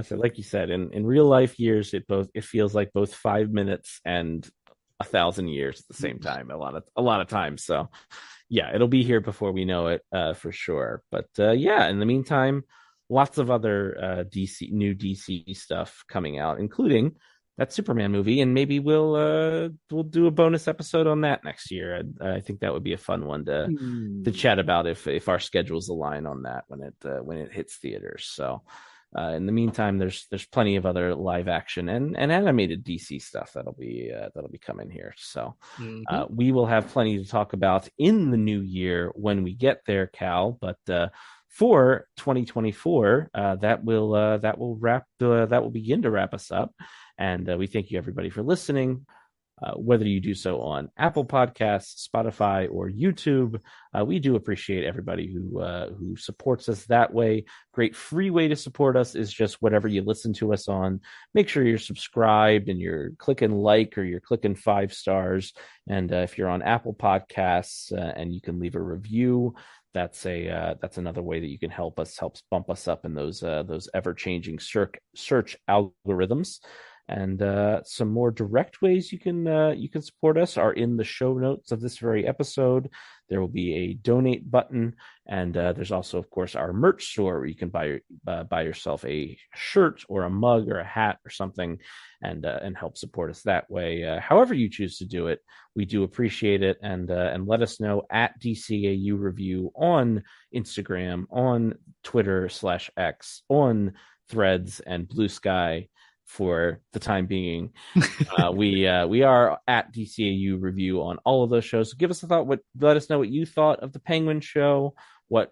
So like you said, in real life years, it feels like both 5 minutes and 1,000 years at the same time. A lot of times. So yeah, it'll be here before we know it, for sure. But in the meantime, lots of other new DC stuff coming out, including that Superman movie, and maybe we'll do a bonus episode on that next year. I think that would be a fun one to chat about if our schedules align on that when it hits theaters. So in the meantime, there's plenty of other live action and animated DC stuff that'll be coming here. So we will have plenty to talk about in the new year when we get there, Cal. But for 2024, that will begin to wrap us up. And we thank you, everybody, for listening. Whether you do so on Apple Podcasts, Spotify, or YouTube, we do appreciate everybody who supports us that way. Great free way to support us is just whatever you listen to us on. Make sure you're subscribed and you're clicking like or you're clicking 5 stars. And if you're on Apple Podcasts and you can leave a review, that's another way that you can helps bump us up in those ever-changing search algorithms. And some more direct ways you can support us are in the show notes of this very episode. There will be a donate button, and there's also, of course, our merch store where you can buy yourself a shirt or a mug or a hat or something, and help support us that way. However you choose to do it, we do appreciate it, and let us know at DCAU Review on Instagram, on Twitter /X, on Threads and Blue Sky. For the time being, we are at DCAU Review on all of those shows. So give us a thought. Let us know what you thought of the Penguin show. What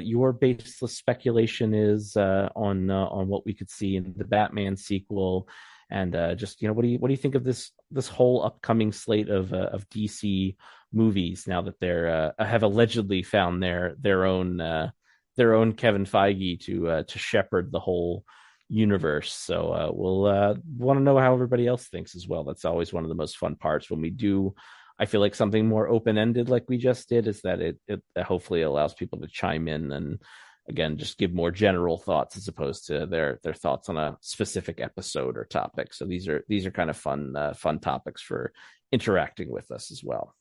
your baseless speculation is on what we could see in the Batman sequel, and just what do you think of this whole upcoming slate of DC movies now that they're have allegedly found their own Kevin Feige to shepherd the whole universe. So we'll want to know how everybody else thinks as well. That's always one of the most fun parts when we do. I feel like something more open-ended like we just did is that it hopefully allows people to chime in and again just give more general thoughts as opposed to their thoughts on a specific episode or topic. So these are kind of fun topics for interacting with us as well.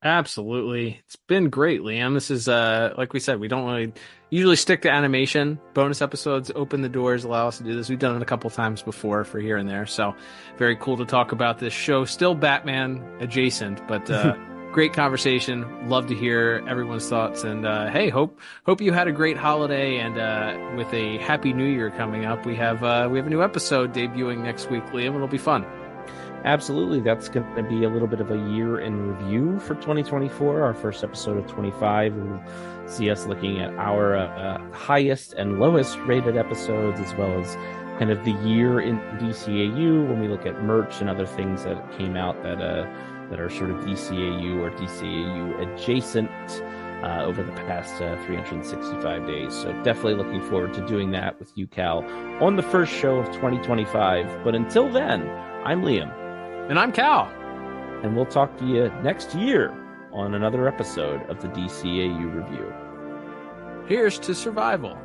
Absolutely. It's been great, Liam. This is like we said, we don't really usually stick to animation. Bonus episodes open the doors, allow us to do this. We've done it a couple times before for here and there. So very cool to talk about this show. Still Batman adjacent, but great conversation. Love to hear everyone's thoughts. And hey, hope you had a great holiday, and with a happy new year coming up. We have a new episode debuting next week, Liam. It'll be fun. Absolutely. That's going to be a little bit of a year in review for 2024. Our first episode of 25 will see us looking at our highest and lowest rated episodes, as well as kind of the year in DCAU when we look at merch and other things that came out that are sort of DCAU or DCAU adjacent over the past 365 days. So definitely looking forward to doing that with you, Cal, on the first show of 2025. But until then, I'm Liam. And I'm Cal. And we'll talk to you next year on another episode of the DCAU Review. Here's to survival.